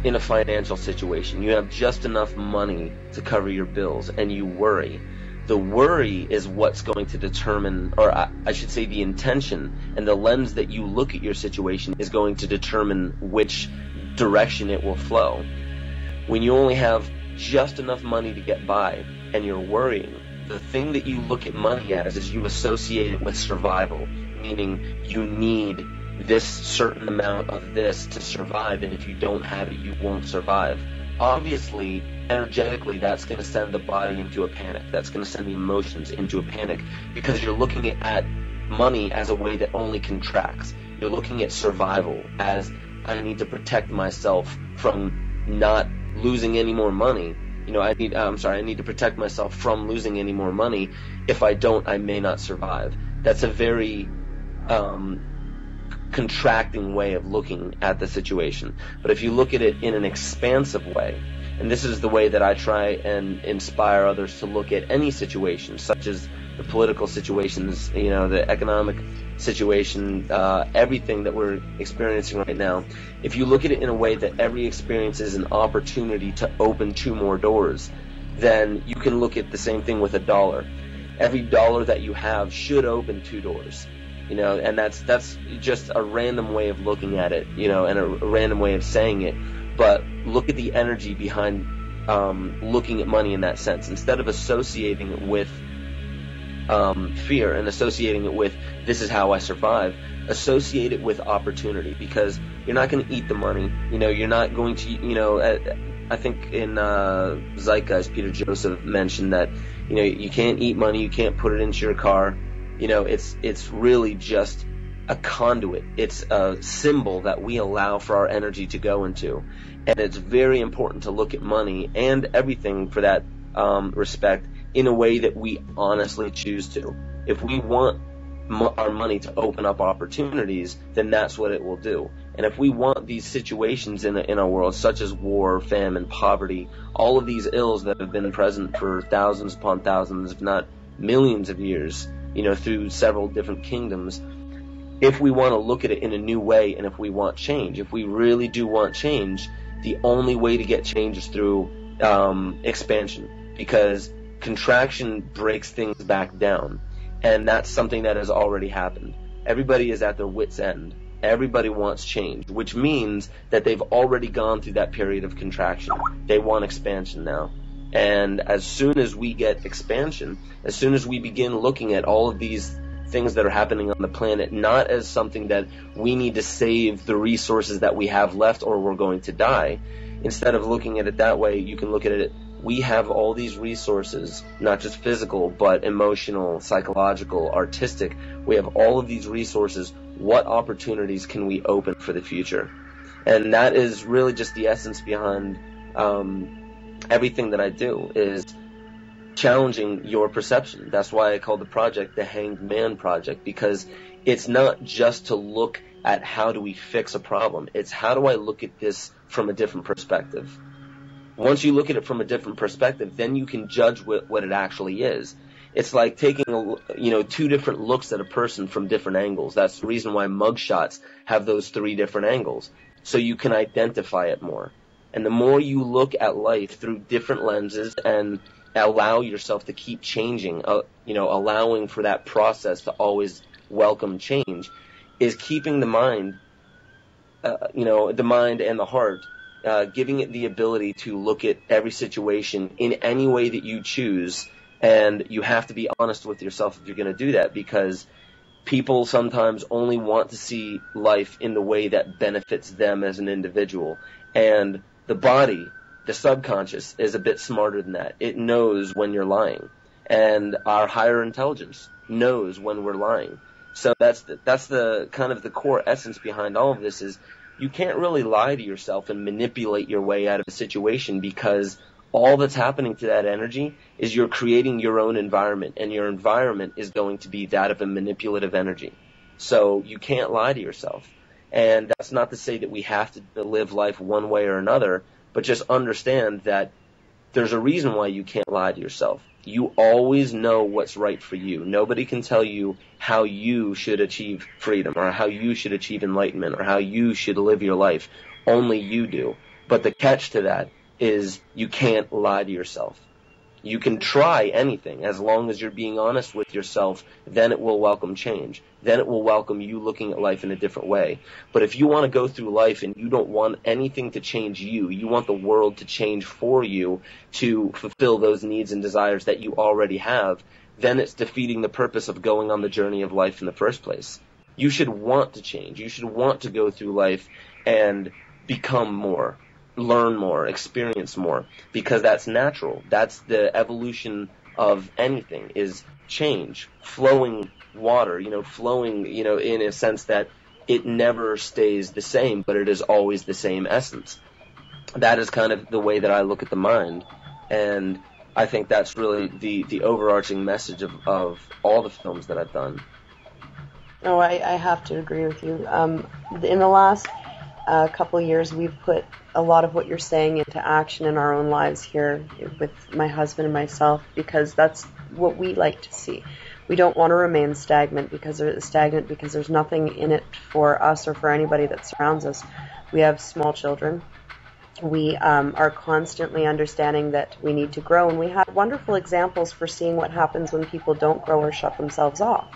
in a financial situation, you have just enough money to cover your bills, and you worry. The worry is what's going to determine, or I should say the intention and the lens that you look at your situation is going to determine which direction it will flow. When you only have just enough money to get by and you're worrying, the thing that you look at money as is you associate it with survival, meaning you need this certain amount of this to survive, and if you don't have it, you won't survive. Obviously, energetically, that's going to send the body into a panic. That's going to send the emotions into a panic, because you're looking at money as a way that only contracts. You're looking at survival as, I need to protect myself from not losing any more money. I need to protect myself from losing any more money. If I don't, I may not survive. That's a very contracting way of looking at the situation. But if you look at it in an expansive way, and this is the way that I try and inspire others to look at any situation, such as the political situations, the economic situation, everything that we're experiencing right now. If you look at it in a way that every experience is an opportunity to open 2 more doors, then you can look at the same thing with $1. Every dollar that you have should open 2 doors. And that's just a random way of looking at it, and a random way of saying it. But look at the energy behind looking at money in that sense. Instead of associating it with fear and associating it with, this is how I survive, associate it with opportunity, because you're not going to eat the money. You're not going to, I think in Zeitgeist, Peter Joseph mentioned that, you can't eat money, you can't put it into your car. It's really just a conduit. It's a symbol that we allow for our energy to go into. And it's very important to look at money and everything for that respect in a way that we honestly choose to. If we want our money to open up opportunities, then that's what it will do. And if we want these situations in our world, such as war, famine, poverty, all of these ills that have been present for thousands upon thousands, if not millions of years, through several different kingdoms, if we want to look at it in a new way, and if we want change, if we really do want change, the only way to get change is through expansion, because contraction breaks things back down, and that's something that has already happened. Everybody is at their wit's end. Everybody wants change, which means that they've already gone through that period of contraction. They want expansion now. And as soon as we get expansion, as soon as we begin looking at all of these things that are happening on the planet, not as something that we need to save the resources that we have left or we're going to die, instead of looking at it that way, you can look at it, we have all these resources, not just physical, but emotional, psychological, artistic. We have all of these resources. What opportunities can we open for the future? And that is really just the essence behind everything that I do, is challenging your perception. That's why I call the project the Hanged Man Project, because it's not just to look at how do we fix a problem. It's how do I look at this from a different perspective. Once you look at it from a different perspective, then you can judge what it actually is. It's like taking 2 different looks at a person from different angles. That's the reason why mugshots have those 3 different angles, so you can identify it more. And the more you look at life through different lenses and allow yourself to keep changing, allowing for that process to always welcome change, is keeping the mind, the mind and the heart, giving it the ability to look at every situation in any way that you choose. And you have to be honest with yourself if you're going to do that, because people sometimes only want to see life in the way that benefits them as an individual. And The body, the subconscious, is a bit smarter than that. It knows when you're lying. And our higher intelligence knows when we're lying. So that's the kind of the core essence behind all of this is you can't really lie to yourself and manipulate your way out of a situation, because all that's happening to that energy is you're creating your own environment, and your environment is going to be that of a manipulative energy. So you can't lie to yourself. And that's not to say that we have to live life one way or another, but just understand that there's a reason why you can't lie to yourself. You always know what's right for you. Nobody can tell you how you should achieve freedom, or how you should achieve enlightenment, or how you should live your life. Only you do. But the catch to that is you can't lie to yourself. You can try anything as long as you're being honest with yourself. Then it will welcome change. Then it will welcome you looking at life in a different way. But if you want to go through life and you don't want anything to change you, you want the world to change for you to fulfill those needs and desires that you already have, then it's defeating the purpose of going on the journey of life in the first place. You should want to change. You should want to go through life and become more, learn more, experience more, because that's natural. That's the evolution of anything, is change, flowing water, flowing, in a sense that it never stays the same, but it is always the same essence. That is kind of the way that I look at the mind, and I think that's really the overarching message of all the films that I've done. Oh, I have to agree with you. In the last couple of years, we've put a lot of what you're saying into action in our own lives here with my husband and myself, because that's what we like to see. We don't want to remain stagnant because there's nothing in it for us or for anybody that surrounds us. We have small children. We are constantly understanding that we need to grow, and we have wonderful examples for seeing what happens when people don't grow or shut themselves off.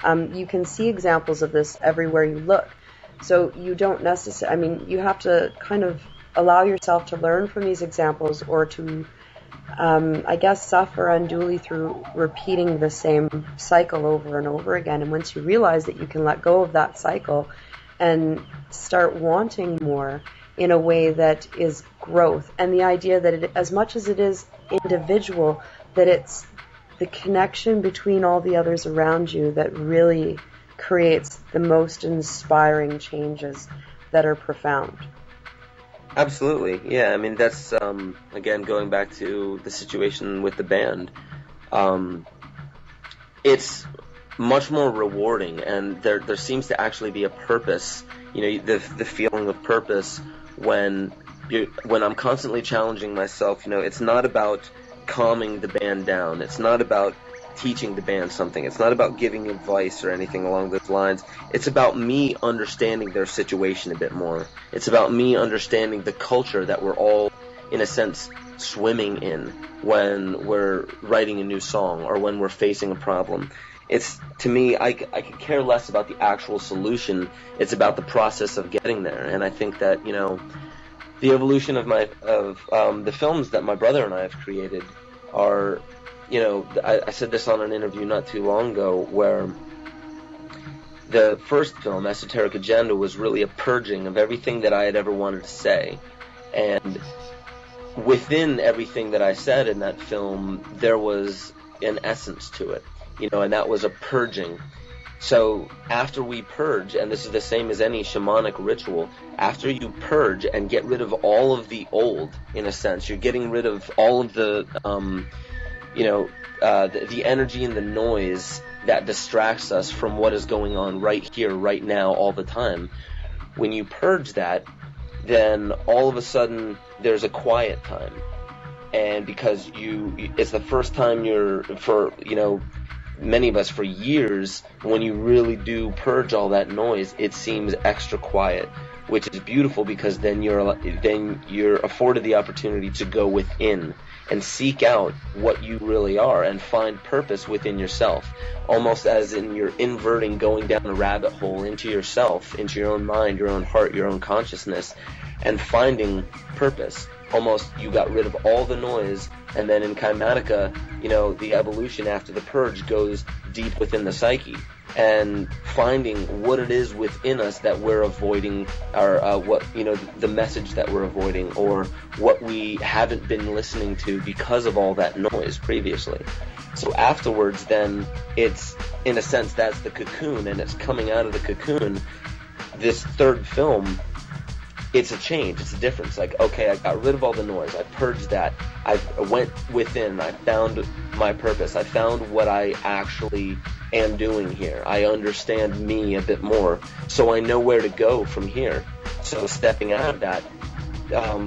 You can see examples of this everywhere you look. So you don't necessarily, you have to kind of allow yourself to learn from these examples, or to, suffer unduly through repeating the same cycle over and over again. And once you realize that you can let go of that cycle and start wanting more in a way that is growth, and the idea that as much as it is individual, that it's the connection between all the others around you that really creates the most inspiring changes that are profound. Absolutely, yeah. That's, again, going back to the situation with the band. It's much more rewarding, and there seems to actually be a purpose, the feeling of purpose when I'm constantly challenging myself. It's not about calming the band down. It's not about teaching the band something. It's not about giving advice or anything along those lines. It's about me understanding their situation a bit more. It's about me understanding the culture that we're all, in a sense, swimming in when we're writing a new song or when we're facing a problem. It's, to me, I could care less about the actual solution. It's about the process of getting there. And I think that, the evolution of the films that my brother and I have created are, I said this on an interview not too long ago, where the first film, Esoteric Agenda, was really a purging of everything that I had ever wanted to say. And within everything that I said in that film, there was an essence to it, and that was a purging. So after we purge, and this is the same as any shamanic ritual, after you purge and get rid of all of the old, in a sense, you're getting rid of all of the the energy and the noise that distracts us from what is going on right here, right now, all the time. When you purge that, then all of a sudden there's a quiet time. And because it's the first time many of us, for years, when you really do purge all that noise, it seems extra quiet, which is beautiful, because then you're afforded the opportunity to go within and seek out what you really are and find purpose within yourself, almost as in you're inverting, going down a rabbit hole into yourself, into your own mind, your own heart, your own consciousness, and finding purpose. Almost you got rid of all the noise, and then in Kaimatica, the evolution after the purge goes deep within the psyche, and finding what it is within us that we're avoiding, or the message that we're avoiding, or what we haven't been listening to because of all that noise previously. So afterwards, then, it's, in a sense, that's the cocoon, and it's coming out of the cocoon. This third film, it's a change, it's a difference. Like, okay, I got rid of all the noise, I purged that, I went within, I found my purpose, I found what I actually am doing here. I understand me a bit more, so I know where to go from here. So stepping out of that,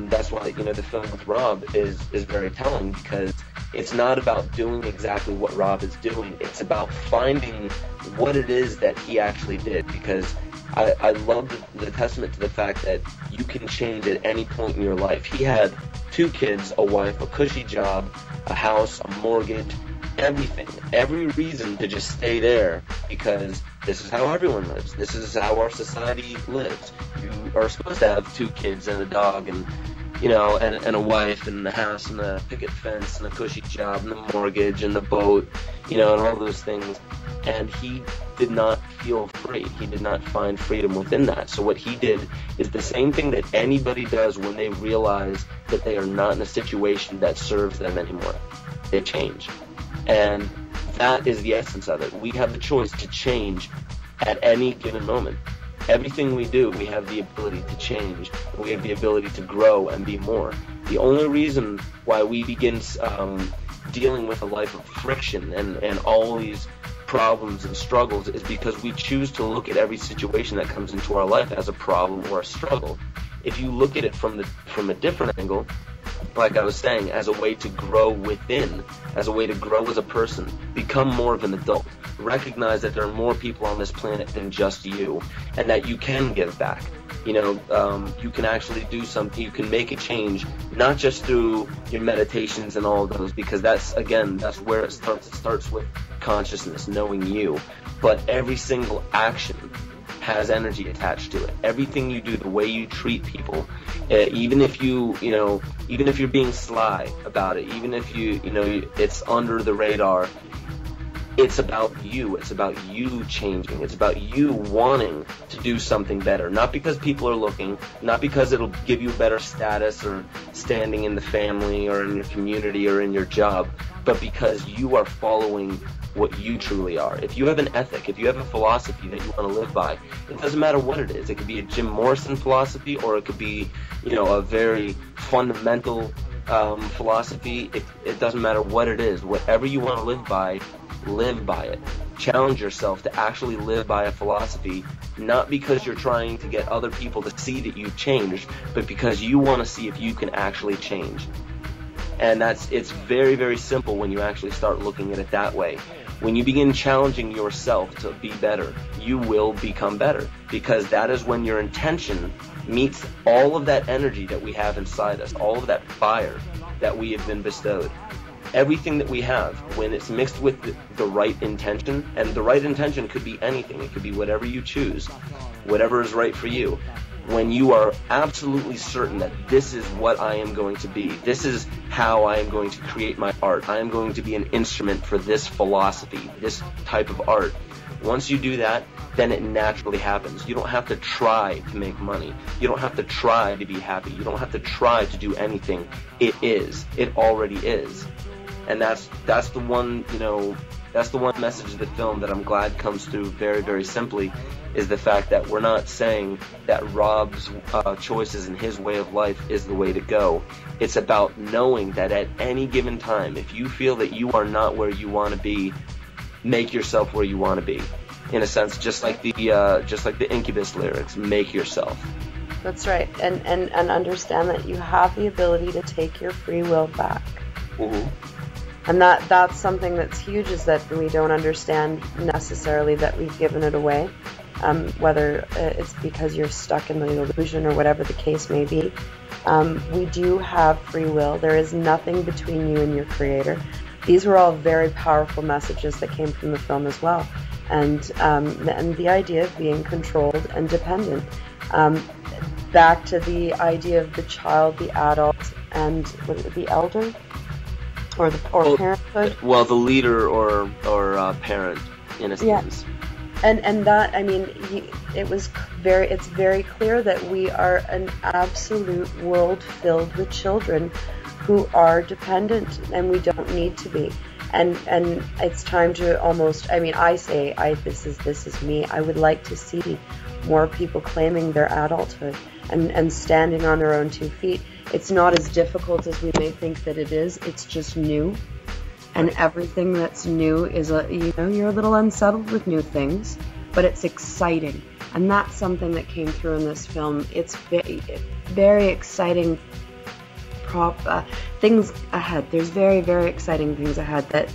that's why, the film with Rob is very telling, because it's not about doing exactly what Rob is doing, it's about finding what it is that he actually did, because I love the testament to the fact that you can change at any point in your life. He had 2 kids, a wife, a cushy job, a house, a mortgage, everything, every reason to just stay there, because this is how everyone lives. This is how our society lives. You are supposed to have 2 kids and a dog and a wife and a house and a picket fence and a cushy job and a mortgage and a boat, and all those things. And he did not feel free. He did not find freedom within that. So what he did is the same thing that anybody does when they realize that they are not in a situation that serves them anymore. They change. And that is the essence of it. We have the choice to change at any given moment. Everything we do, we have the ability to change. We have the ability to grow and be more. The only reason why we begin dealing with a life of friction and all these problems and struggles is because we choose to look at every situation that comes into our life as a problem or a struggle. If you look at it from a different angle, like I was saying, as a way to grow within, as a way to grow as a person, become more of an adult, recognize that there are more people on this planet than just you, and that you can give back. You can actually do something, you can make a change, not just through your meditations and all of those, because that's where it starts. It starts with consciousness, knowing you. But every single action has energy attached to it. Everything you do, the way you treat people, even if you're being sly about it, even if it's under the radar, it's about you. It's about you changing. It's about you wanting to do something better. Not because people are looking, not because it'll give you better status or standing in the family or in your community or in your job, but because you are following what you truly are. If you have an ethic, if you have a philosophy that you want to live by, it doesn't matter what it is. It could be a Jim Morrison philosophy, or it could be, a very fundamental philosophy. It doesn't matter what it is. Whatever you want to live by it. Challenge yourself to actually live by a philosophy, not because you're trying to get other people to see that you've changed, but because you want to see if you can actually change. And it's very, very simple when you actually start looking at it that way. When you begin challenging yourself to be better, you will become better, because that is when your intention meets all of that energy that we have inside us, all of that fire that we have been bestowed. Everything that we have, when it's mixed with the right intention, and the right intention could be anything, it could be whatever you choose, whatever is right for you. When you are absolutely certain that this is what I am going to be, this is how I am going to create my art, I am going to be an instrument for this philosophy, this type of art. Once you do that, then it naturally happens. You don't have to try to make money. You don't have to try to be happy. You don't have to try to do anything. It is. It already is. And that's the one, that's the one message of the film that I'm glad comes through very, very simply, is the fact that we're not saying that Rob's choices and his way of life is the way to go. It's about knowing that at any given time, if you feel that you are not where you want to be, make yourself where you want to be. In a sense, just like the Incubus lyrics, make yourself. That's right, and understand that you have the ability to take your free will back. Mm-hmm. And that's something that's huge, is that we don't understand necessarily that we've given it away, whether it's because you're stuck in the illusion or whatever the case may be. We do have free will. There is nothing between you and your creator. These were all very powerful messages that came from the film as well. And the idea of being controlled and dependent. Back to the idea of the child, the adult, and the elder? Or parenthood? Well, the leader or parent, in a sense. And that, I mean, it's very clear that we are an absolute world filled with children who are dependent, and we don't need to be. And it's time to almost, I mean, this is me. I would like to see more people claiming their adulthood and standing on their own 2 feet. It's not as difficult as we may think that it is. It's just new. And everything that's new is you're a little unsettled with new things, but it's exciting. And that's something that came through in this film. It's very exciting things ahead. There's very, very exciting things ahead that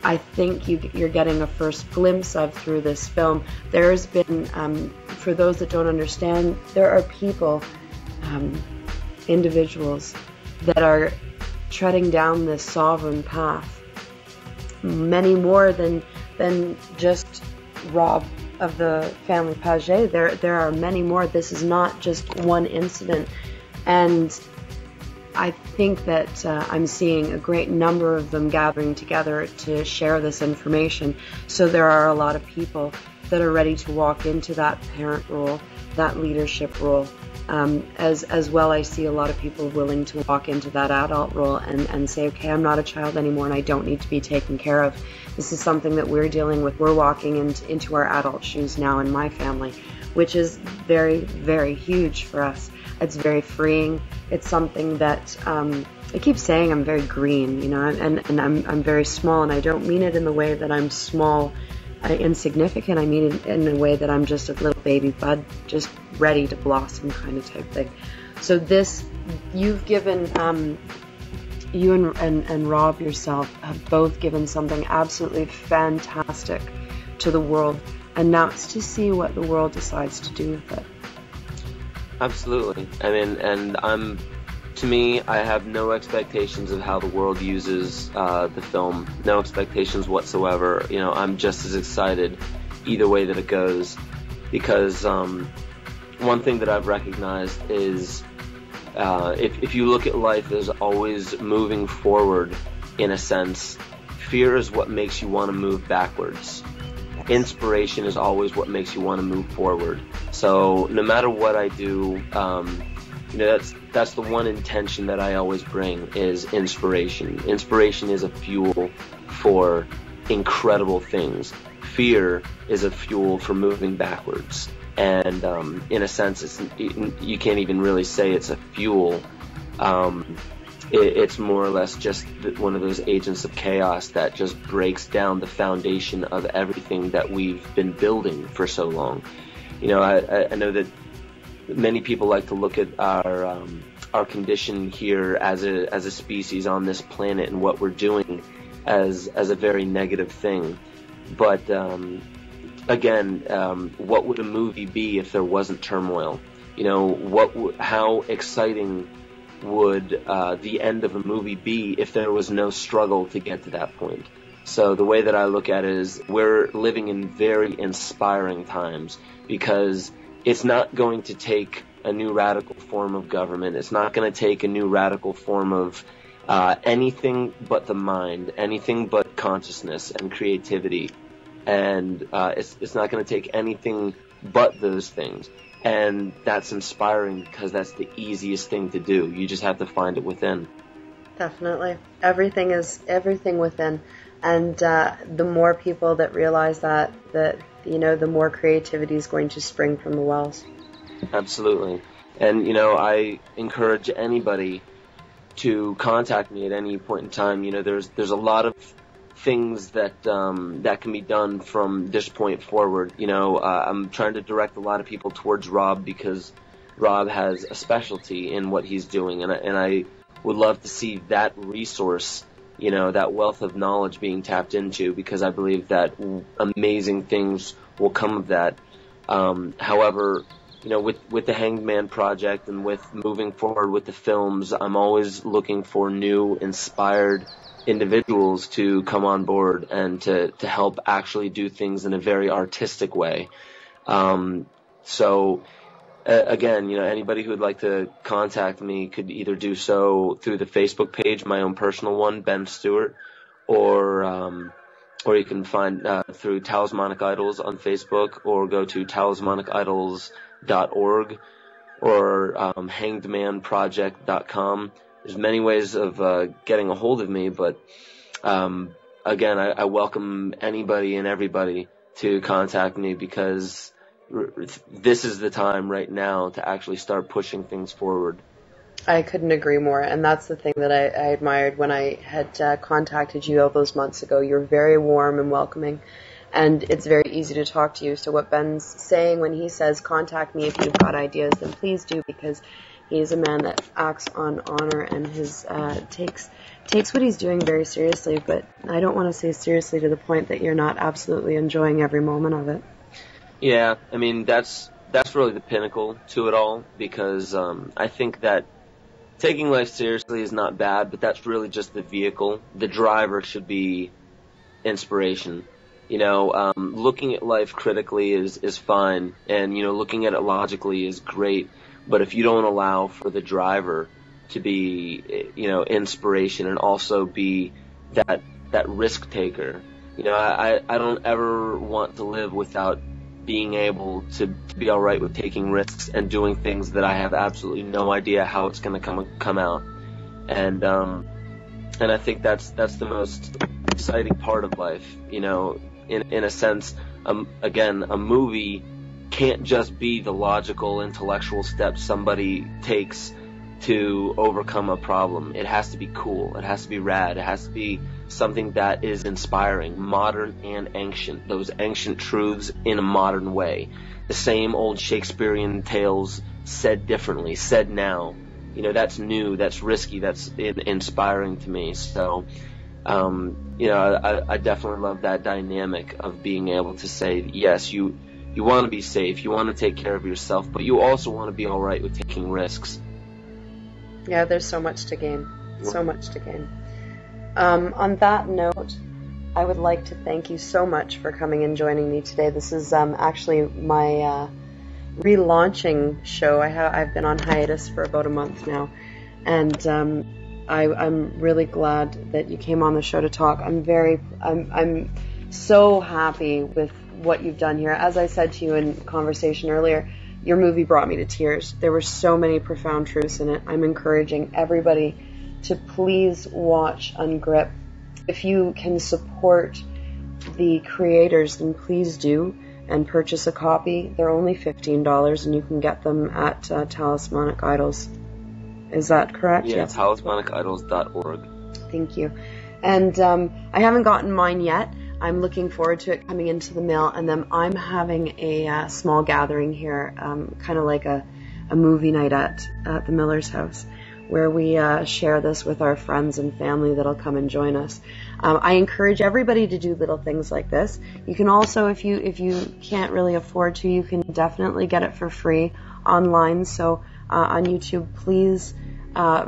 I think you're getting a first glimpse of through this film. There's been, for those that don't understand, there are people, individuals that are treading down this sovereign path. Many more than just Rob of the family Paget. There are many more. This is not just one incident, and I think that I'm seeing a great number of them gathering together to share this information. So there are a lot of people that are ready to walk into that parent role, that leadership role. As well, I see a lot of people willing to walk into that adult role and say, okay, I'm not a child anymore and I don't need to be taken care of. This is something that we're dealing with. We're walking into our adult shoes now in my family, which is very, very huge for us. It's very freeing. It's something that I keep saying I'm very green, and I'm very small, and I don't mean it in the way that I'm small, insignificant. I mean it in a way that I'm just a little baby bud, just ready to blossom kind of type thing. So this, you've given, you and Rob yourself have both given something absolutely fantastic to the world, and now it's to see what the world decides to do with it. Absolutely. I mean, to me, I have no expectations of how the world uses the film. No expectations whatsoever. I'm just as excited either way that it goes, because one thing that I've recognized is if you look at life as always moving forward, in a sense, fear is what makes you want to move backwards. Inspiration is always what makes you want to move forward. So no matter what I do, that's the one intention that I always bring is inspiration. Inspiration is a fuel for incredible things. Fear is a fuel for moving backwards. And in a sense, you can't even really say it's a fuel. It's more or less just one of those agents of chaos that just breaks down the foundation of everything that we've been building for so long. I know that many people like to look at our condition here as a species on this planet and what we're doing as a very negative thing. But again, what would a movie be if there wasn't turmoil? How exciting would the end of a movie be if there was no struggle to get to that point? So the way that I look at it is we're living in very inspiring times, because it's not going to take a new radical form of government. It's not going to take a new radical form of anything but the mind, anything but consciousness and creativity. And it's not going to take anything but those things. And that's inspiring because that's the easiest thing to do. You just have to find it within. Definitely. Everything within. And the more people that realize that the more creativity is going to spring from the wells. Absolutely. And, I encourage anybody to contact me at any point in time. There's a lot of things that can be done from this point forward. I'm trying to direct a lot of people towards Rob, because Rob has a specialty in what he's doing, and I would love to see that resource, that wealth of knowledge being tapped into, because I believe that amazing things will come of that. However, with the Hanged Man project and with moving forward with the films, I'm always looking for new, inspired individuals to come on board and to help actually do things in a very artistic way. Again, anybody who would like to contact me could either do so through the Facebook page, my own personal one, Ben Stewart, or or you can find through Talismanic Idols on Facebook, or go to talismanicidol's.org, or hangedmanproject.com. There's many ways of getting a hold of me, but again, I welcome anybody and everybody to contact me, because this is the time right now to actually start pushing things forward. I couldn't agree more, and that's the thing that I admired when I had contacted you all those months ago. You're very warm and welcoming, and it's very easy to talk to you. So what Ben's saying when he says contact me if you've got ideas, then please do, because he's a man that acts on honor and his takes what he's doing very seriously. But I don't want to say seriously to the point that you're not absolutely enjoying every moment of it. Yeah, I mean, that's really the pinnacle to it all, because I think that taking life seriously is not bad, but that's really just the vehicle. The driver should be inspiration. Looking at life critically is fine, and, looking at it logically is great, but if you don't allow for the driver to be, inspiration, and also be that risk taker, I don't ever want to live without being able to be all right with taking risks and doing things that I have absolutely no idea how it's going to come out. And I think that's the most exciting part of life. In a sense, again, a movie can't just be the logical, intellectual steps somebody takes to overcome a problem. It has to be cool. It has to be rad. It has to be something that is inspiring, modern and ancient. Those ancient truths in a modern way. The same old Shakespearean tales said differently, said now. That's new, that's risky, that's inspiring to me. So, I definitely love that dynamic of being able to say, yes, you want to be safe, you want to take care of yourself, but you also want to be all right with taking risks. Yeah, there's so much to gain. So much to gain. On that note, I would like to thank you so much for coming and joining me today. This is actually my relaunching show. I've been on hiatus for about a month now, and I'm really glad that you came on the show to talk. I'm so happy with what you've done here. As I said to you in conversation earlier, your movie brought me to tears. There were so many profound truths in it. I'm encouraging everybody to please watch UNGRIP. If you can support the creators, then please do, and purchase a copy. They're only $15, and you can get them at Talismanic Idols. Is that correct? Yeah, yes. Talismanicidol's.org. Thank you. And I haven't gotten mine yet. I'm looking forward to it coming into the mail, and then I'm having a small gathering here, kind of like a movie night at the Miller's house, where we share this with our friends and family that'll come and join us. I encourage everybody to do little things like this. You can also, if you can't really afford to, you can definitely get it for free online. So on YouTube, please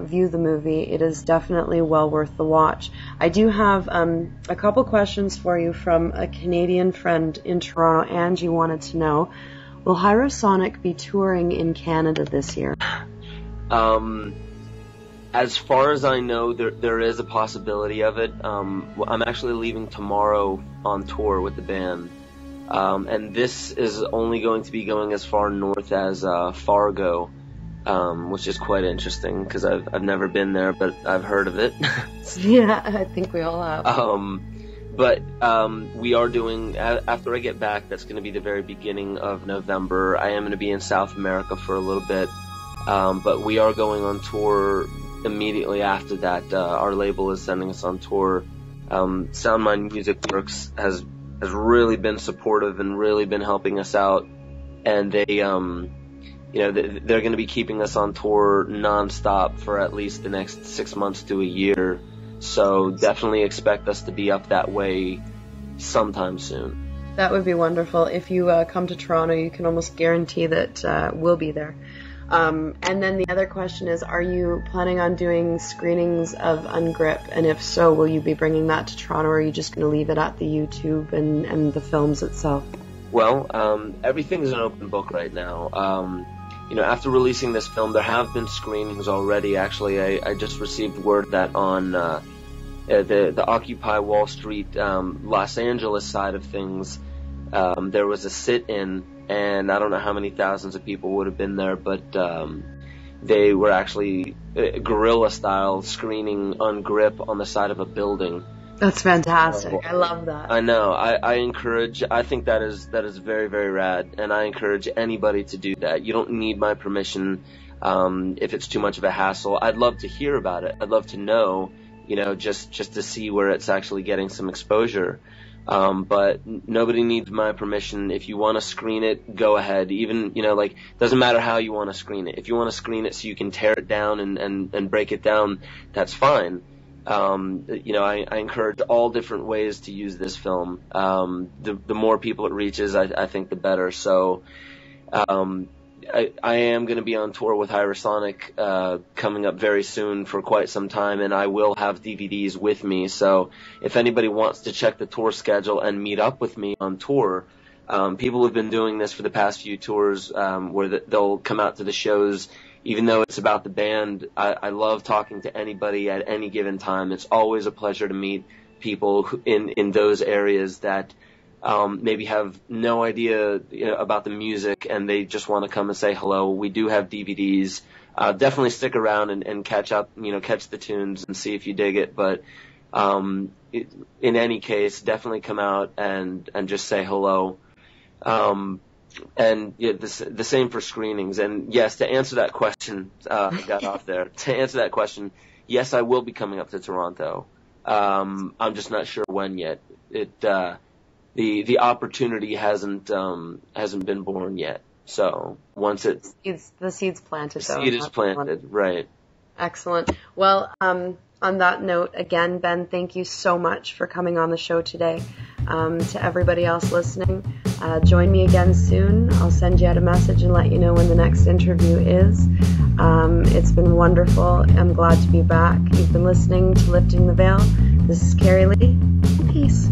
view the movie. It is definitely well worth the watch. I do have a couple questions for you from a Canadian friend in Toronto. Angie wanted to know, will Hyrosonic be touring in Canada this year? As far as I know, there is a possibility of it. I'm actually leaving tomorrow on tour with the band. And this is only going to be going as far north as Fargo, which is quite interesting because I've never been there, but I've heard of it. Yeah, I think we all have. But we are doing, after I get back, that's going to be the very beginning of November. I am going to be in South America for a little bit. But we are going on tour immediately after that. Our label is sending us on tour. Sound Mind Music Works has really been supportive and really been helping us out, and they they're going to be keeping us on tour nonstop for at least the next 6 months to a year. So definitely expect us to be up that way sometime soon. That would be wonderful. If you come to Toronto, you can almost guarantee that we'll be there. And then the other question is, are you planning on doing screenings of UNGRIP? And if so, will you be bringing that to Toronto, or are you just going to leave it at the YouTube and the films itself? Well, everything's an open book right now. After releasing this film, there have been screenings already. Actually, I just received word that on the Occupy Wall Street, Los Angeles side of things, there was a sit-in, and I don't know how many thousands of people would have been there, but they were actually guerrilla style screening UNGRIP on the side of a building. That's fantastic. I love that. I know. I think that is very, very rad, and I encourage anybody to do that. You don't need my permission if it's too much of a hassle. I'd love to hear about it. I'd love to know, just to see where it's actually getting some exposure. But nobody needs my permission. If you want to screen it, go ahead. Even, doesn't matter how you want to screen it. If you want to screen it so you can tear it down and break it down, that's fine. I encourage all different ways to use this film. The more people it reaches, I think the better. So, I am going to be on tour with Hyrosonic coming up very soon for quite some time, and I will have DVDs with me. So if anybody wants to check the tour schedule and meet up with me on tour, people have been doing this for the past few tours where they'll come out to the shows. Even though it's about the band, I love talking to anybody at any given time. It's always a pleasure to meet people in those areas that maybe have no idea about the music, and they just want to come and say hello. We do have DVDs. Definitely stick around and catch up, catch the tunes and see if you dig it. But in any case, definitely come out and just say hello. And the same for screenings. And yes, to answer that question, I got off there. To answer that question, yes, I will be coming up to Toronto. I'm just not sure when yet. The opportunity hasn't been born yet. So once the seed's planted, the seed is planted, right? Excellent. Well, on that note, again, Ben, thank you so much for coming on the show today. To everybody else listening, join me again soon. I'll send you out a message and let you know when the next interview is. It's been wonderful. I'm glad to be back. You've been listening to Lifting the Veil. This is Cari-Lee. Peace.